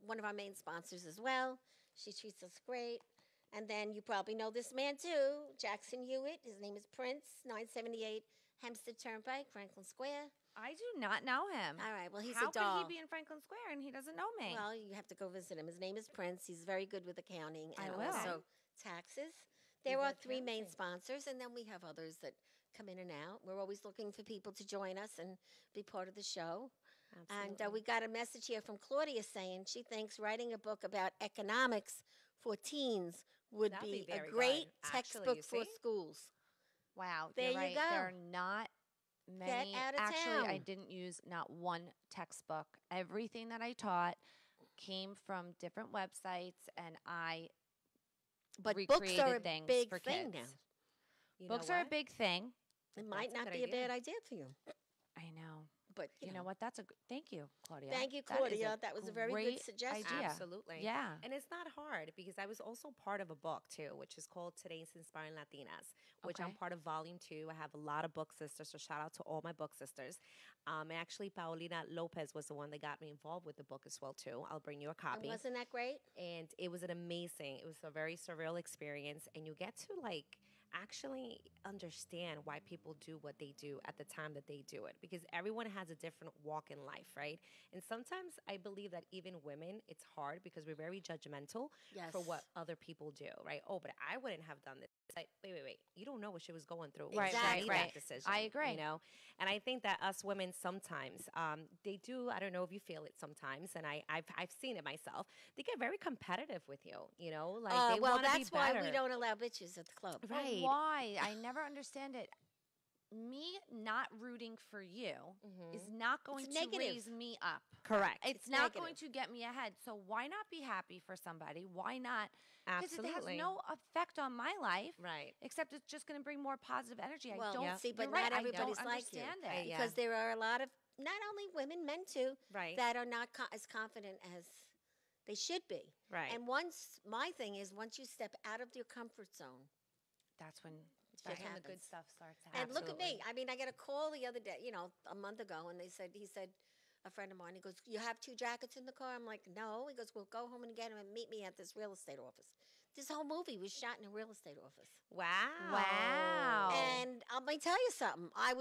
one of our main sponsors as well. She treats us great. And then you probably know this man too, Jackson Hewitt. His name is Prince, 978 Hempstead Turnpike, Franklin Square. I do not know him. All right, well, he's How a doll. could he be in Franklin Square and he doesn't know me? Well, you have to go visit him. His name is Prince. He's very good with accounting I and will. also taxes. There Is are that 3 main Thursday? sponsors, and then we have others that come in and out. We're always looking for people to join us and be part of the show. And Absolutely. we got a message here from Claudia saying she thinks writing a book about economics for teens would That'd be be a very great good. Actually, textbook you for see? schools. Wow, There you're you right. go. There are not many. out of Actually, I town. didn't use not one textbook. Everything that I taught came from different websites, and I But books recreated are a things big for thing kids. now. You know Books are a what? big thing. It might That's a not good be a idea. bad idea for you. I know. But You know what? That's a thank you, Claudia. Thank you, That is Claudia. That was a very good great suggestion. idea. Absolutely. Yeah. And it's not hard because I was also part of a book too, which is called Today's Inspiring Latinas, which I'm Okay. part of volume 2. I have a lot of book sisters, so shout out to all my book sisters. And actually, Paulina Lopez was the one that got me involved with the book as well too. I'll bring you a And copy. wasn't that great? And it was it was a very surreal experience, and you get to like actually understand why people do what they do at the time that they do it, because everyone has a different walk in life, right? And sometimes I believe that even women, it's hard because we're very judgmental Yes. for what other people do, right? Oh, but I wouldn't have done this. It's like, wait, you don't know what she was going through when Right, she Exactly. made right. that decision. I agree. You know, and I think that us women sometimes they do. I don't know if you feel it sometimes, and I've seen it myself. They get very competitive with you. You know, like they well, want to be that's why better. we don't allow bitches at the club. But Right. why? I never understand it. Me not rooting for you is not going to negative. raise me up. Correct. It's not going to get me ahead. So why not be happy for somebody? Why not? Because it has Absolutely. no effect on my life. Right. Except it's just going to bring more positive energy. Well, I don't see, but you're right, not everybody's I don't like you. understand I- it. yeah. Because there are a lot of, not only women, men too, Right. that are not as confident as they should be. Right. And my thing is, once you step out of your comfort zone, That's when Shit the good happens. stuff starts and happening. look at me. Absolutely. I mean, I got a call the other day, a month ago, and he said, a friend of mine, he goes, "You have 2 jackets in the car?" I'm like, "No." He goes, "Well, go home and get them and meet me at this real estate office." This whole movie was shot in a real estate office. Wow. Wow. And let me tell you something. I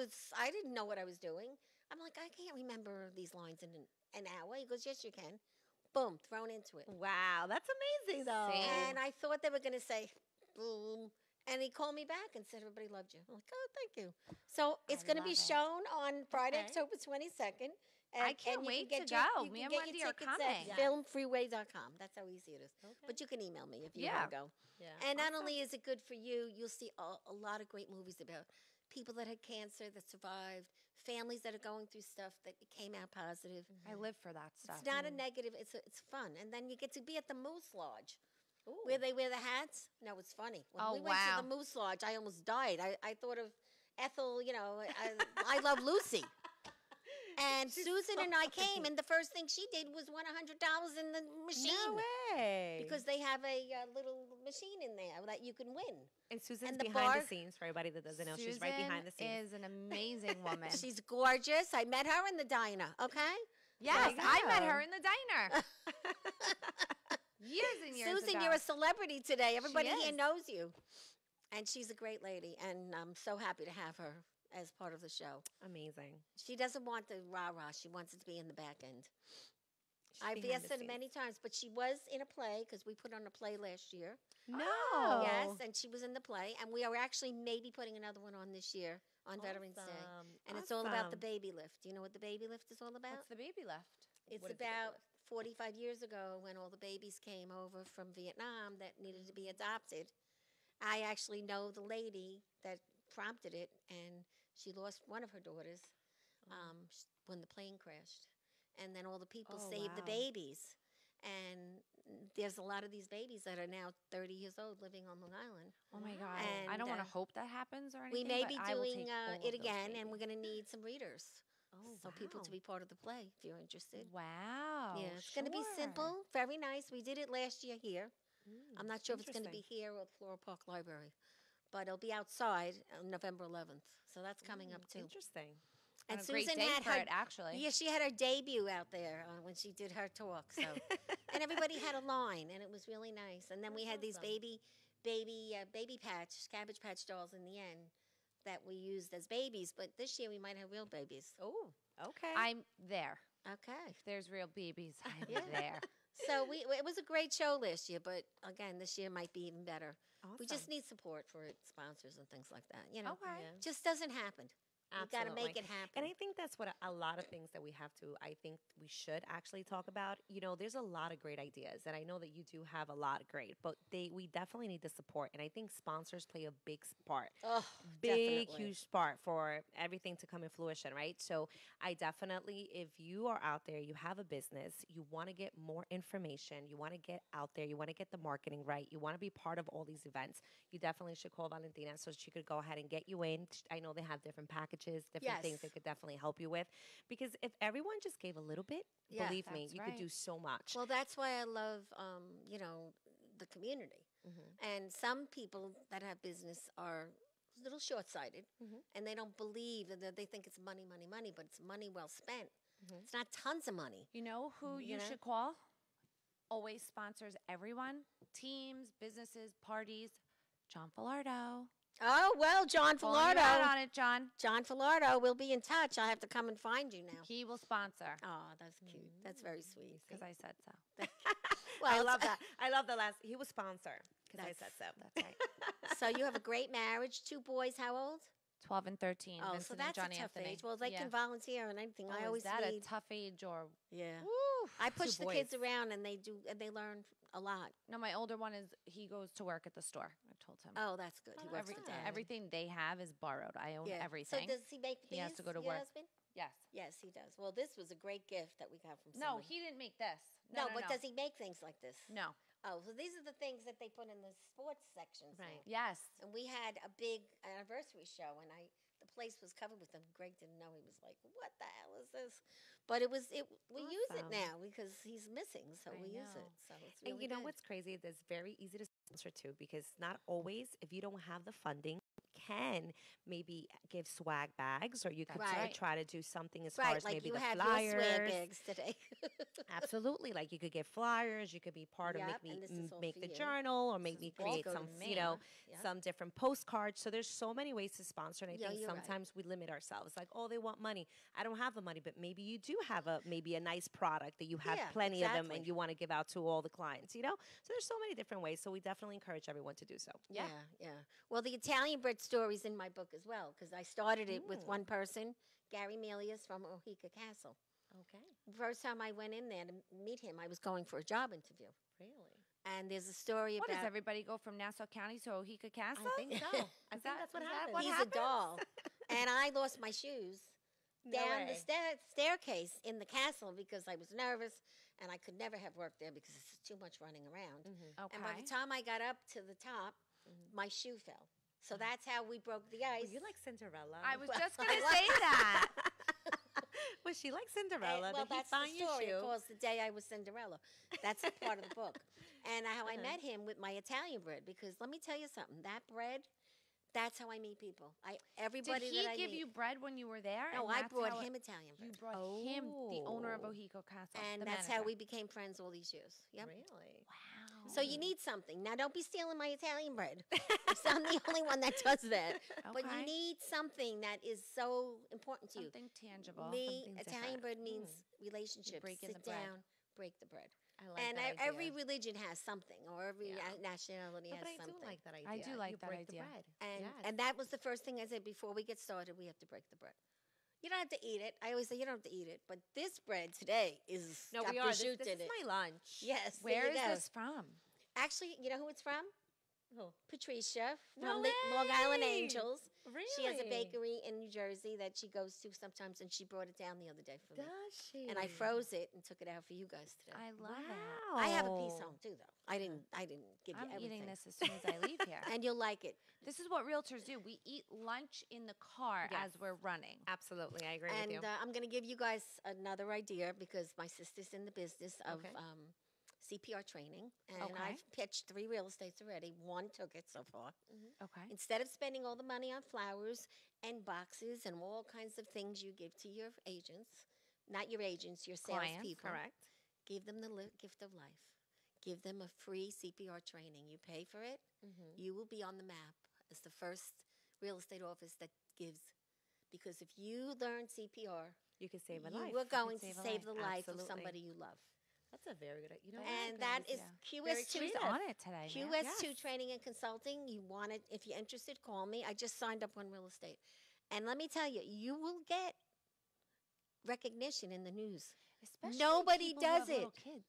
didn't know what I was doing. I'm like, I can't remember these lines in an hour. He goes, "Yes, you can." Boom, thrown into it. Wow. That's amazing, though. See? And I thought they were going to say, boom. And he called me back and said, "Everybody loved you." I'm like, "Oh, thank you." So it's going to be love it. shown on Friday, Okay. October 22nd. I can't you wait can to get your- go. you Me can and get Wendy your are tickets coming. at filmfreeway.com. That's how easy it is. Okay. But you can email me if you Yeah. want to go. Yeah. And not only is it good for you, you'll see a lot of great movies about people that had cancer that survived, families that are going through stuff that came out positive. I live for that stuff. It's not a negative. It's fun, and then you get to be at the Moose Lodge, Ooh. where they wear the hats. No, it's funny. When Oh, we went wow. to the Moose Lodge, I almost died. I thought of Ethel. I Love Lucy. And Susan and I came, and the first thing she did was won $100 in the machine. No way. Because they have a little machine in there that you can win. and Susan's and the behind bar- the scenes for everybody that doesn't know. She's right behind the scenes. Is an amazing woman. She's gorgeous. I met her in the diner, okay? Yes, you I met go. her in the diner. Years and years Susan, ago. you're a celebrity today. Everybody here is. knows you. And she's a great lady, and I'm so happy to have her as part of the show. Amazing. She doesn't want the rah-rah. She wants it to be in the back end. She's I've behind asked the her scenes. many times, but she was in a play because we put on a play last year. No. Yes, and she was in the play, and we are actually maybe putting another one on this year on Veterans Day. Awesome. And it's all about the Awesome. baby lift. Do you know what the baby lift is all about? What's the baby left? It's What is the baby about 45 years ago when all the babies came over from Vietnam that needed to be adopted. I actually know the lady that prompted it, and she lost one of her daughters when the plane crashed. And then all the people Oh, saved the wow. babies. And there's a lot of these babies that are now 30 years old living on Long Island. Oh my God. And, I don't want uh, to hope that happens or We anything. may but be I will doing take all of it those again, and we're babies. going to need some readers. Oh, So people to wow. be part of the play if you're interested. Wow. Yeah, it's going to be simple, very nice. We did it last year here. I'm not sure if it's going to be Interesting. here or the Floral Park Library, but it'll be outside on November 11th. So that's coming up too. Interesting. And a great Susan day had for her it, actually. yeah, she had her debut out there when she did her talk. So, and everybody had a line, and it was really nice. And then we had these awesome. Cabbage Patch dolls in the end that we used as babies. But this year we might have real babies. Oh, okay. I'm there. Okay. If there's real babies, I'm Yeah. there. So it was a great show last year, but again, this year might be even better. We just Awesome. need support for it, sponsors and things like that. You know, Okay. Yeah. just doesn't happen. You got to make Absolutely. it happen. And I think that's what a lot of things that we have to, I think we should actually talk about. You know, there's a lot of great ideas, and I know that you do have a lot of great, but we definitely need the support. And I think sponsors play a big part, Oh, big, definitely. huge part for everything to come in fruition, right? So I definitely, if you are out there, you have a business, you want to get more information, you want to get out there, you want to get the marketing right, you want to be part of all these events, you definitely should call Valentina so she could go ahead and get you in. I know they have different packages, different things Yes. they could definitely help you with. Because if everyone just gave a little bit, Yeah, believe me, that's you could right. do so much. Well, that's why I love, you know, the community. And some people that have business are a little short-sighted, and they don't believe that they think it's money, money, money, but it's money well spent. It's not tons of money. You know who you know? should call? Always sponsors everyone, teams, businesses, parties. John Filardo. Oh, well, John Calling you out Filardo. on it, John. John Filardo, we'll be in touch. I have to come and find you now. He will sponsor Oh, that's cute. That's very sweet. because I said so. Well, I Well, love that. I love the last. He was sponsor because I said so. That's right. So you have a great marriage. 2 boys, how old? 12 and 13. Oh, Vincent so and that's Johnny a tough Anthony. age. Well, they Yeah. can volunteer and anything. Oh, I always is that need. a tough age or? Yeah. Woo. I push the kids boys. around and they learn a lot. No, my older one he goes to work at the store. I told him. Oh, that's good. He Oh, works Every, for dad. everything they have is borrowed. I own Yeah. everything. So does he make these? He has to go to your work. husband? Yes. Yes, he does. Well, this was a great gift that we got from No, someone. he didn't make this. No, No, but no. does he make things like this? No. Oh, so these are the things that they put in the sports sections. now. Right. Yes. And we had a big anniversary show, and the place was covered with them. Greg didn't know. He was like, "What the hell is this?" But we use it Awesome. now because he's missing, so I we use know. it. So it's really And you know good. what's crazy? It's very easy to sponsor too because not always, if you don't have the funding, you can maybe give swag bags or you could That's right. try to do something as far Right, as like maybe you the have flyers. your swag bags today. Absolutely, like you could get flyers. You could be part of Yep, make and this me is all make for the you. journal or make is me all create go to some me. Yep. some different postcards. So there's so many ways to sponsor, and I Yeah, think you're right. sometimes we limit ourselves. Like, oh, they want money. I don't have the money, but maybe you do have maybe a nice product that you have Yeah, plenty of them exactly. and you want to give out to all the clients. You know, so there's so many different ways. So we definitely encourage everyone to do so. Yeah, yeah. Well, the Italian bread story's in my book as well because I started it with one person, Gary Melius from Ohika Castle. Okay, The first time I went in there to meet him, I was going for a job interview. really. And there's a story What about does everybody go from Nassau County to Ohika Castle? I think so. I think that's what happened. what he's happens? a doll. And I lost my shoes No down the way. staircase in the castle because I was nervous and I could never have worked there because it's too much running around. Okay. And by the time I got up to the top, my shoe fell. So that's how we broke the ice. Were you like Cinderella? I was just going to say that. Was she like And- Cinderella? well, Did he that's the find your story. shoe? It calls the day I was Cinderella. That's a part of the book. And how I met him with my Italian bread because let me tell you something. That bread, that's how I meet people. Everybody Did he that I give meet. you bread when you were there? No, and I that's brought how him Italian bread. You brought him, the owner of Oh. Ohiko Castle. And the that's how manager. we became friends all these years. Yep. Really? Wow. So you need something. Now, don't be stealing my Italian bread. Because I'm the only one that does that. But you Okay. need something that is so important to you. Something tangible. Me, something Italian different. bread means relationships. breaking Sit the bread. down, break the bread. I like And that every idea. religion has something, or every Yeah. nationality No, has but I something. do like that idea. I do like You that break idea. The bread. And Yes. and that was the first thing I said before we get started. We have to break the bread. You don't have to eat it. I always say you don't have to eat it, but this bread today is no, got we are. This prosciutto is in it. my lunch. Yes. Where there is you go. this from? Actually, you know who it's from? Oh, Patricia No from the Long Island way. Angels. really? She has a bakery in New Jersey that she goes to sometimes, and she brought it down the other day for me. Does she? And I froze it and took it out for you guys today. I love it. Wow. I have a piece home too, though. I didn't give I'm you everything. eating this as soon as I leave here. And you'll like it. This is what realtors do. We eat lunch in the car Yes. as we're running. Absolutely, I agree And with you. I'm going to give you guys another idea because my sister's in the business of Okay. CPR training, and Okay. I've pitched 3 real estates already. 1 took it so far. Okay. Instead of spending all the money on flowers and boxes and all kinds of things you give to your agents, not your agents, your Clients, salespeople, Correct. give them the gift of life. Give them a free CPR training. You pay for it. You will be on the map as the first real estate office that gives. Because if you learn CPR, You can save a you life. are going to save a save life. the life of Absolutely. somebody you love. That's a very good. You know, And what? that is Very QS2. She's on it today. man. QS2 Training and Consulting. You want it? If you're interested, call me. I just signed up on real estate, and let me tell you, you will get recognition in the news. Especially Nobody people who have does it. little kids.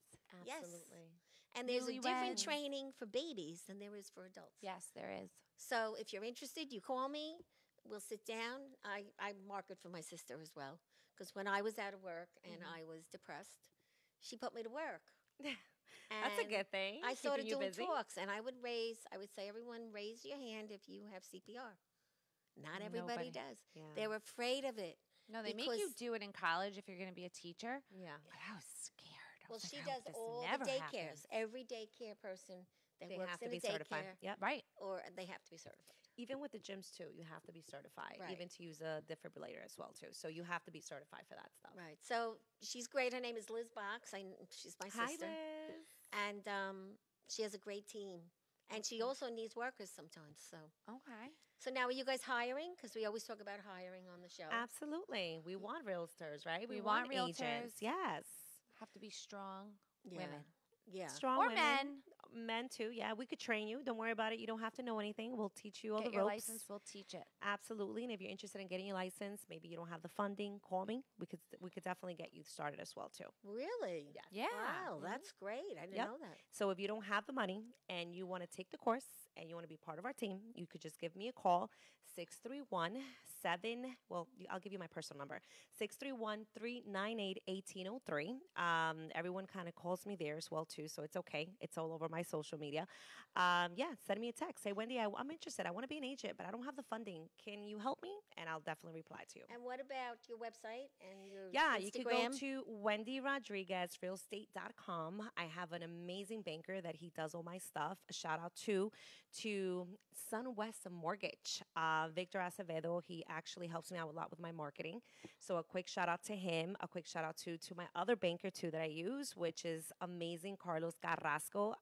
Yes. Absolutely. And there's a different Newlyweds. training for babies than there is for adults. Yes, there is. So if you're interested, you call me. We'll sit down. I market for my sister as well, because when I was out of work and I was depressed, she put me to work. That's a And good thing. I started Keeping you doing busy. talks, and I would say, everyone raise your hand if you have CPR. Not everybody Nobody. does. Yeah. They're afraid of it. No, they make you Because- do it in college if you're going to be a teacher. Yeah. But I was scared. I Well, was she like, I hope does this all never the daycares. happens. Every daycare person that They works have to in be a daycare, certified. Yep. Right. or they have to be certified. Even with the gyms too, you have to be certified, Right. even to use a defibrillator as well too. So you have to be certified for that stuff. Right. So she's great. Her name is Liz Box. She's my Hi, sister. Liz. And she has a great team. And she also needs workers sometimes. Okay. So now are you guys hiring? Because we always talk about hiring on the show. Absolutely. We want realtors, right? We want agents. realtors. Yes. Have to be strong Yeah. women. Yeah. Strong Or women. men. Men too. Yeah, we could train you. Don't worry about it. You don't have to know anything. We'll teach you all Get the your ropes. license, we'll teach it. Absolutely. And if you're interested in getting your license, maybe you don't have the funding, call me. We could definitely get you started as well too. Really? Yes. Yeah. Wow, that's great. I didn't Yep. know that. So if you don't have the money and you want to take the course and you want to be part of our team, you could just give me a call, 631-7, I'll give you my personal number, 631-398-1803. Everyone kind of calls me there as well too, so it's okay. It's all over my social media. Send me a text. Say, Wendy, I'm interested. I want to be an agent, but I don't have the funding. Can you help me? And I'll definitely reply to you. And what about your website and your Yeah, Instagram? you could go to Wendy Rodriguez, realestate.com. I have an amazing banker that he does all my stuff. A shout out to Sunwest Mortgage. Victor Acevedo, he actually helps me out a lot with my marketing. So a quick shout out to him. A quick shout out to my other banker too that I use, which is amazing, Carlos Carrasco.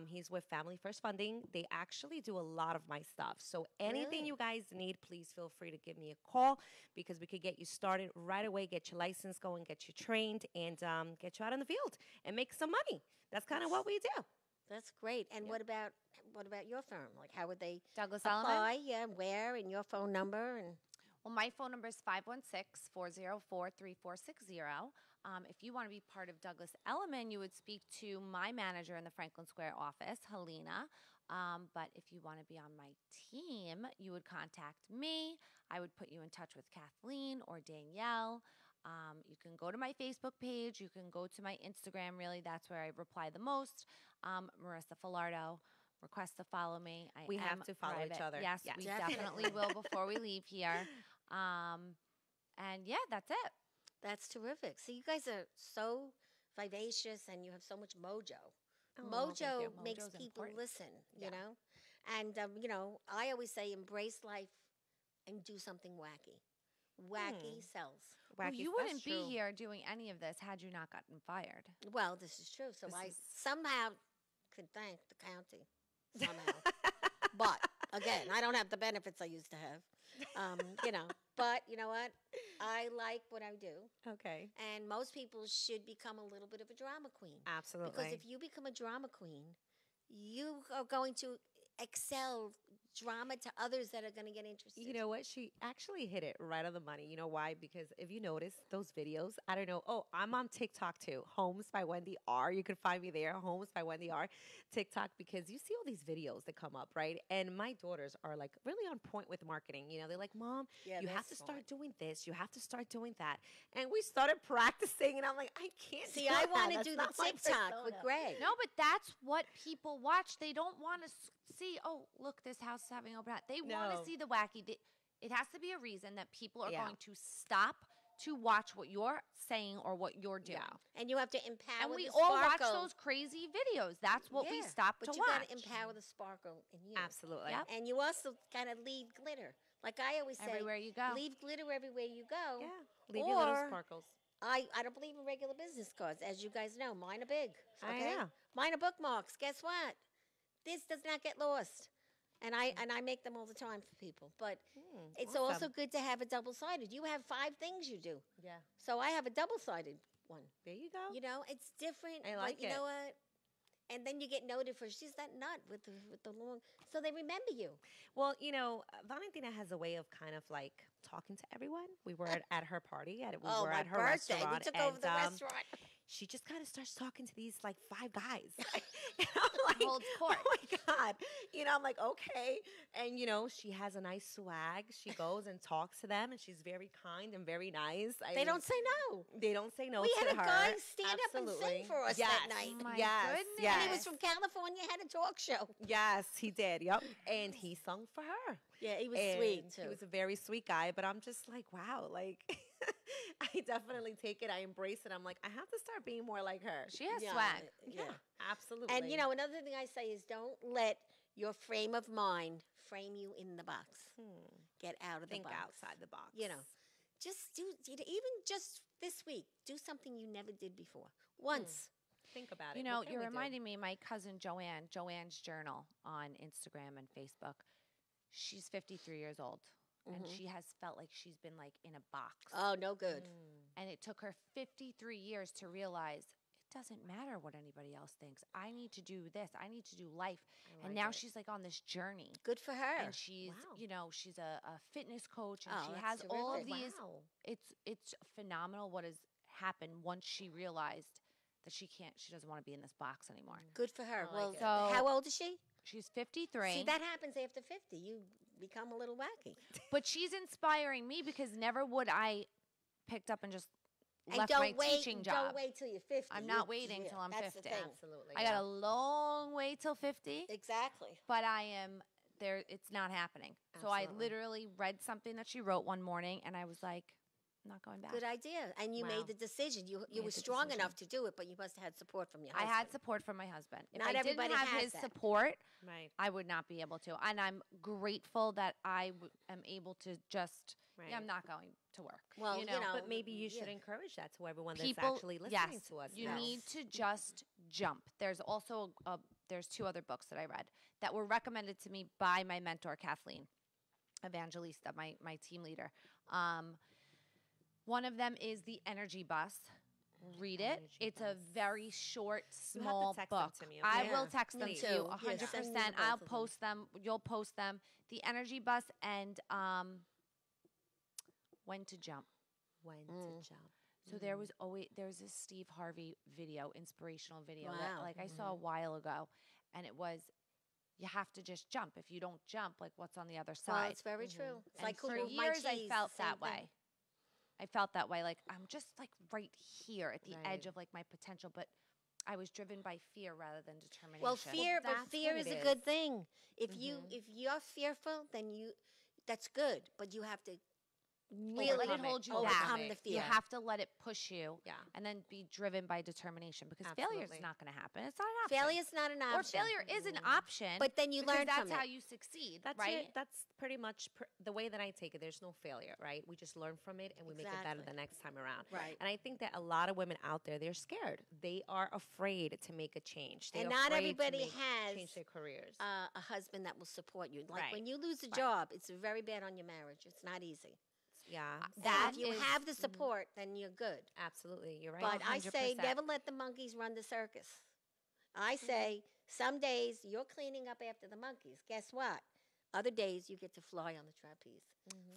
He's with Family First Funding. They actually do a lot of my stuff. So anything Really? you guys need, please feel free to give me a call because we could get you started right away, get your license going, get you trained, and get you out in the field and make some money. That's kind of what we do. That's great. And what about your firm? Like, how would they Douglas Elliman? apply? Yeah, where and your phone number and Well, my phone number is 516-404-3460. If you want to be part of Douglas Elliman, you would speak to my manager in the Franklin Square office, Helena. But if you want to be on my team, you would contact me. I would put you in touch with Kathleen or Danielle. You can go to my Facebook page. You can go to my Instagram. Really, that's where I reply the most. Marisa Filardo. Request to follow me. We have am to follow each private. other. Yes, Yes. we Definitely. definitely will before we leave here. And yeah, that's it. that's terrific. So you guys are so vivacious and you have so much mojo. Oh, thank Mojo you. makes Mojo's people important. listen, you Yeah. know? And, I always say embrace life and do something wacky. Wacky sells. Well, Wacky- you that's wouldn't be true. here doing any of this had you not gotten fired. Well, this is true. So This I is- somehow could thank the county somehow. But again, I don't have the benefits I used to have. But you know what? I like what I do. Okay. And most people should become a little bit of a drama queen. Absolutely. Because if you become a drama queen, you are going to excel drama to others that are going to get interested. You know what? She actually hit it right on the money. You know why? Because if you notice those videos, I don't know. Oh, I'm on TikTok too. Homes by Wendy R. You can find me there. Homes by Wendy R. TikTok, because you see all these videos that come up, right? And my daughters are like really on point with marketing. You know, they're like, Mom, Yeah, you they're have to smart. start doing this. You have to start doing that. And we started practicing, and I'm like, I can't. See, do I that. want to That's do the not my TikTok with persona." Gregg. No, but that's what people watch. They don't want to see, oh, look, this house is having open house. They want No. to see the wacky. It has to be a reason that people are Yeah. going to stop to watch what you're saying or what you're doing. Yeah. And you have to empower And we the all watch sparkle. those crazy videos. That's what we Yeah, stop but to you watch. got to empower the sparkle in you. Absolutely. Yep. And you also kind of leave glitter. Like I always say, Everywhere you go. leave glitter everywhere you go. Yeah. Leave your little Or- sparkles. I don't believe in regular business cards. As you guys know, mine are big. Okay? Yeah. Mine are bookmarks. Guess what? This does not get lost. And I make them all the time for people. But it's also awesome. good to have a double-sided. You have 5 things you do. Yeah. So I have a double-sided one. There you go. You know, it's different. I like but you it. know what? And then you get noted for she's that nut with the long. So they remember you. Well, Valentina has a way of kind of like talking to everyone. We were at her party. We were my at her birthday. restaurant. We took over the restaurant. She just kind of starts talking to these like 5 guys. And I'm like, Holds court. oh my God. I'm like, okay. And, she has a nice swag. She goes and talks to them, and she's very kind and very nice. They don't say no. They don't say no We to had a her. guy stand up and Absolutely. sing for us Yes. that night. Oh my yes. goodness. Yes. And he was from California, had a talk show. Yes, he did. Yep. And he sung for her. Yeah, he was And sweet too. He was a very sweet guy, but I'm just like, wow, like I definitely take it. I embrace it. I'm like, I have to start being more like her. She has Yeah, swag. Yeah. Absolutely. And another thing I say is don't let your frame of mind frame you in the box. Get out of think the box. outside the box. Just do even just this week. Do something you never did before. Once. Think about it. You're reminding me, my cousin Joanne's Journal on Instagram and Facebook. She's 53 years old, and she has felt like she's been like in a box. Oh, no good. And it took her 53 years to realize it doesn't matter what anybody else thinks. I need to do this. I need to do life. And now she's like on this journey. Good for her. And she's, Wow. She's a fitness coach, and Oh, she that's has all of terrific. these. Wow. It's phenomenal what has happened once she realized that she doesn't want to be in this box anymore. Good for her. I like Well, it. So- how old is she? She's 53. See, that happens after 50. You become a little wacky. But she's inspiring me because never would I picked up and just And left my teaching job. Don't wait till you're 50. I'm not waiting till I'm that's the 50. thing. Absolutely. I got a long way till 50, Exactly. but I am there. It's not happening. So I Absolutely. literally read something that she wrote one morning, and I was like, I'm not going back. Good idea. And you Wow. made the decision. You Made were the strong decision. enough to do it, but you must have had support from your I husband. had support from my husband. If Not I everybody didn't have has his that. support, Right. I would not be able to. And I'm grateful that I am able to just, Right. I'm not going to work. Well, you know, But maybe you should yeah. encourage that to everyone that's people actually listening yes, to us. you now. need to just jump. There's also there's 2 other books that I read that were recommended to me by my mentor Kathleen Evangelista, my team leader. One of them is The Energy Bus. Read it. Energy It's a Bus. very short, You have to small text them book. to me, I okay? will Yeah, text them me to you too. Yeah, 100%. send me the both I'll of them. post them. You'll post them. The Energy Bus and When to Jump. When to jump. So there's this Steve Harvey video, inspirational video that Wow. like I saw a while ago, and it was you have to just jump. If you don't jump, like what's on the other Well, side? it's very true. It's And like who for moved my years I cheese, felt same that thing. way. I felt that way. Like I'm just like right here at the Right. edge of like my potential, but I was driven by fear rather than determination. Well, fear, but that's fear what is it a good is. thing. If you're fearful, then that's good. But you have to really let it hold you overcome back. the fear. You have to let it push you, Yeah. and then be driven by determination because failure is Absolutely. not going to happen. It's not an option. Failure's not an option. or failure is an option, But then you because learn that's from how it. you succeed, That's right? That's pretty much the way that I take it. There's no failure, right? We just learn from it and we make it better Exactly. the next time around. Right. And I think that a lot of women out there, they're scared. They are afraid to make a change. They're And not afraid to everybody has change their careers. a husband that will support you. Like Right. when you lose a Right. job, it's very bad on your marriage. It's not easy. yeah. that And if you is- have the support, then you're good. Absolutely. You're right. But I say 100%. never let the monkeys run the circus. I say some days you're cleaning up after the monkeys. Guess what? Other days you get to fly on the trapeze.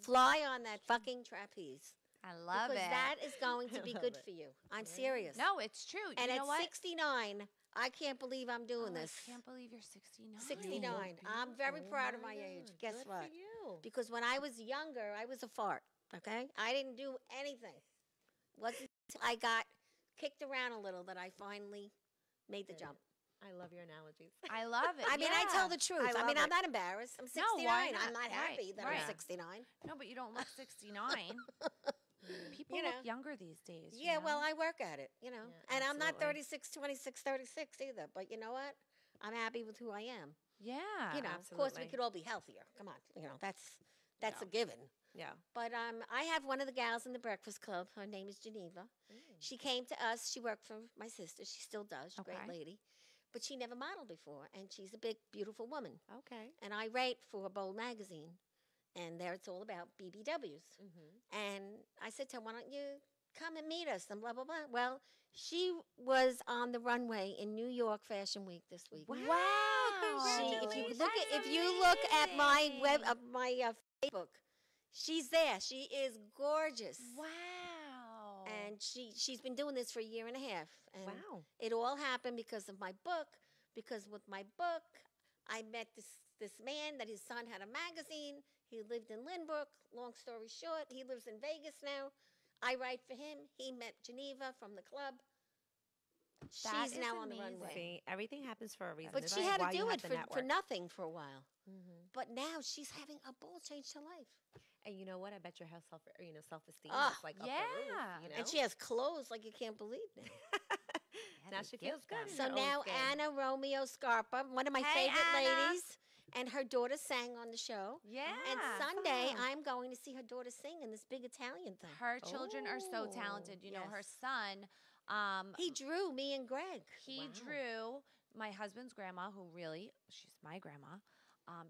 Fly on that fucking trapeze. I love because it. that is going to be love good it. for you. I'm serious. No, it's true. And you know at what? 69, I can't believe I'm doing Oh, this. I can't believe you're 69. 69. I'm very proud of my age. Guess Good what? For you. Because when I was younger, I was a fart. Okay, I didn't do anything. Wasn't until I got kicked around a little that I finally made the jump. I love your analogies. I love it. I mean, I yeah. tell the truth. I love mean, I'm it. not embarrassed. I'm 69. No, why not? I'm not Right, happy that right. I'm 69. No, but you don't look 69. People You know. look younger these days. you Yeah, know? well, I work at it, Yeah, and I'm not absolutely. 36, 26, 36 either. But you know what? I'm happy with who I am. yeah. Of course, we absolutely. could all be healthier. Come on, that's Yeah. a given. Yeah. But I have one of the gals in the Breakfast Club. Her name is Geneva. She came to us. She worked for my sister. She still does. She's a great Okay. lady. But she never modeled before, and she's a big, beautiful woman. Okay. And I write for Bold Magazine, and there it's all about BBWs. Mm-hmm. And I said to her, why don't you come and meet us and blah, blah, blah. Well, she was on the runway in New York Fashion Week this week. Wow. If you look at my Facebook, she's there. She is gorgeous. Wow. And she's been doing this for a year and a half. And Wow. it all happened because of my book. Because with my book, I met this man that his son had a magazine. He lived in Lynbrook. Long story short, he lives in Vegas now. I write for him. He met Geneva from the club. That She's is now on the amazing. runway. See, everything happens for a reason. But This she is had why to you do have it to for network. nothing for a while. Mhm. But now she's having a bold change to life. And you know what? I bet your self-esteem Ah, is like up yeah. the roof, you know? And she has clothes like you can't believe now. now they she give feels good. them. in So her own now skin. Anna Romeo Scarpa, one of my Hey, favorite Anna. ladies, and her daughter sang on the show. Yeah. And Sunday, fun. I'm going to see her daughter sing in this big Italian thing. Her children are so Oh, talented. You know, her yes. son, He drew me and Gregg. he Wow. drew my husband's grandma, who really, she's my grandma.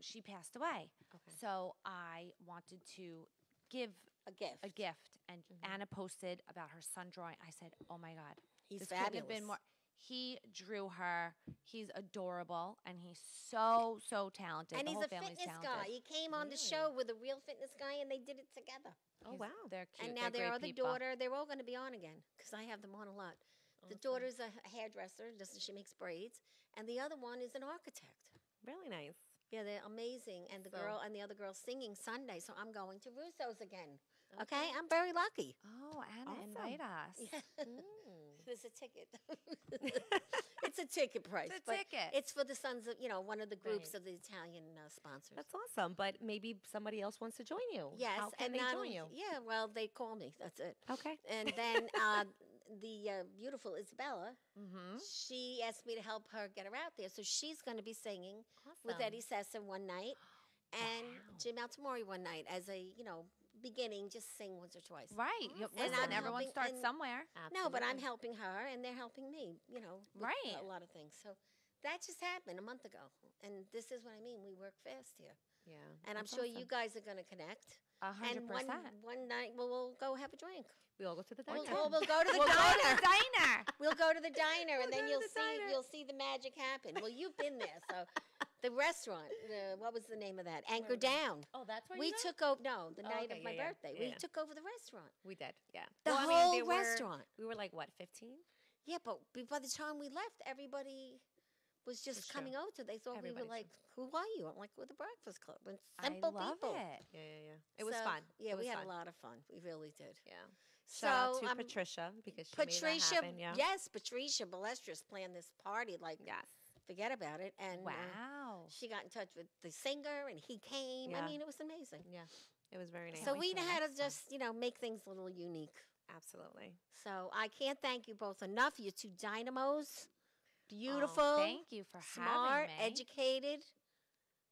She passed away. Okay. So I wanted to give A gift. a gift, and Anna posted about her son drawing. I said, "Oh my God, He's this couldn't fabulous. have been more." He drew her. He's adorable, and he's so talented. And the he's whole a family's fitness talented. guy. He came on the Really? show with a real fitness guy, and they did it together. Oh, He's- wow. they're cute. And now they're their great other people. daughter, they're all going to be on again because I have them on a lot. The Awesome. daughter's a hairdresser, she makes braids, and the other one is an architect. Really nice. Yeah, they're amazing. And the So- girl and the other girl's singing Sunday, so I'm going to Russo's again. Okay, I'm very lucky. Oh, Anna, Awesome. invite us. There's a ticket. It's a ticket price. It's a but ticket. It's for the sons of, one of the groups Right. of the Italian sponsors. That's awesome. But maybe somebody else wants to join you. Yes, How can and they not join only- you? Yeah, well, they call me. That's it. Okay. And then the beautiful Isabella, Mm-hmm. she asked me to help her get her out there. So she's going to be singing with Awesome. Eddie Sessa one night and Jim Altamori one night as a, beginning, just sing once or twice. Right. And Listen, I'm everyone helping- starts and- somewhere. No, but I'm Absolutely. helping her and they're helping me, with Right. a lot of things. So that just happened a month ago. And this is what I mean. We work fast here. Yeah. And I'm that's sure you awesome. guys are going to connect. And 100%. one night we'll go have a drink. We all go to the We'll, diner. we'll go to the We'll go to diner. the diner. We'll go to the diner, and We'll then go to you'll the diner. see the magic happen. Well, you've been there, so the restaurant. What was the name of that? Anchor Down. Oh, that's where We you go? took over. No, the Oh, night okay, of my yeah, yeah. birthday. Yeah, We yeah. took over the restaurant. We did, yeah. The Well, I whole mean, restaurant. We were like, what, 15? Yeah, but by the time we left, everybody was just That's true. coming over. They thought we Everybody's were like, "Who are you?" I'm like, "We're the Breakfast Club." And I simple love people. it. Yeah, yeah, yeah. It was So, fun. Yeah, It we was had fun. a lot of fun. We really did. Yeah. So Shout out to I'm- Patricia because she Patricia, made that happen. Yeah. yes, Patricia Balestris planned this party. Like, Yes. forget about it. And Wow. she got in touch with the singer, and he came. Yeah. I mean, it was amazing. Yeah. It was very nice. So wait we till know how to next time. just, make things a little unique. Absolutely. So I can't thank you both enough. You two dynamos, beautiful, Oh, thank you for smart, having me. educated.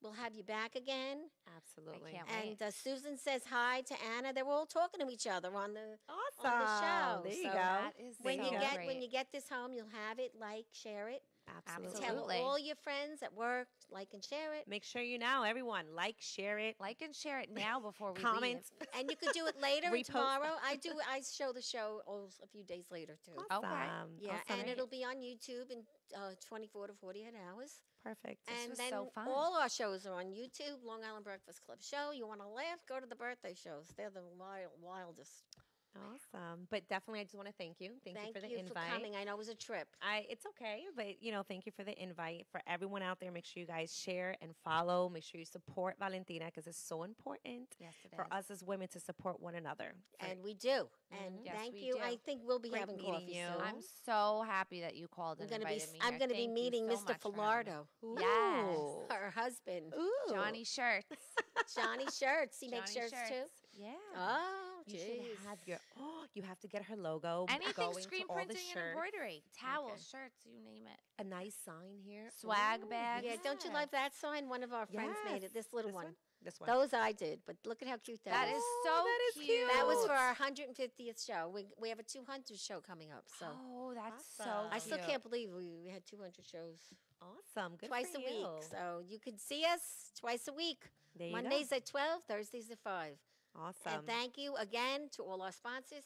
We'll have you back again. Absolutely. can't And Susan says hi to Anna. They're all talking to each other on the Awesome. on the show. There you So go. That is when so you get great. when you get this home, you'll have it, like, share it, Absolutely. Absolutely. tell all your friends at work, like and share it. Make sure you know, everyone, like, share it, Like and share it now before we comment. leave. And you could do it later Repost. tomorrow. I show the show a few days later too. Awesome. Yeah, Awesome. and it'll be on YouTube in 24 to 48 hours. Perfect. And was then so fun. all our shows are on YouTube. Long Island Breakfast Club show. You want to laugh? Go to the birthday shows. They're the wildest. Awesome. But definitely, I just want to thank you. Thank you for the invite. coming. I know it was a trip. It's okay, but thank you for the invite. For everyone out there, make sure you guys share and follow. Make sure you support Valentina because it's so important Yes, it for is. us as women to support one another. And we do. And Yes, thank we you. do. I think we'll be Great having meeting coffee you. soon. I'm so happy that you called I'm and gonna be invited me I'm here. gonna be Thank you meeting so Mr. much for having me. Filardo. Yes. Ooh. Her husband. Ooh. Johnny Shirts. Johnny Shirts. He makes Johnny shirts too. Yeah. Oh, You should jeez. have you have to get her logo. Anything going screen to all the printing and shirts. embroidery, towels, Okay. shirts, you name it. A nice sign here. Swag Ooh, bags. Yeah, don't you Yes. love that sign? One of our friends made it. This little This one. This one. Those I did, but look at how cute that That is. is Oh, so that is cute. That was for cute. our 150th show. We have a 200 show coming up. So Oh, that's so Awesome. I still cute. can't believe we had 200 shows Awesome. Good twice for a you. week. So you could see us twice a week. There you Mondays at 12, Thursdays at 5. go. Awesome. And thank you again to all our sponsors.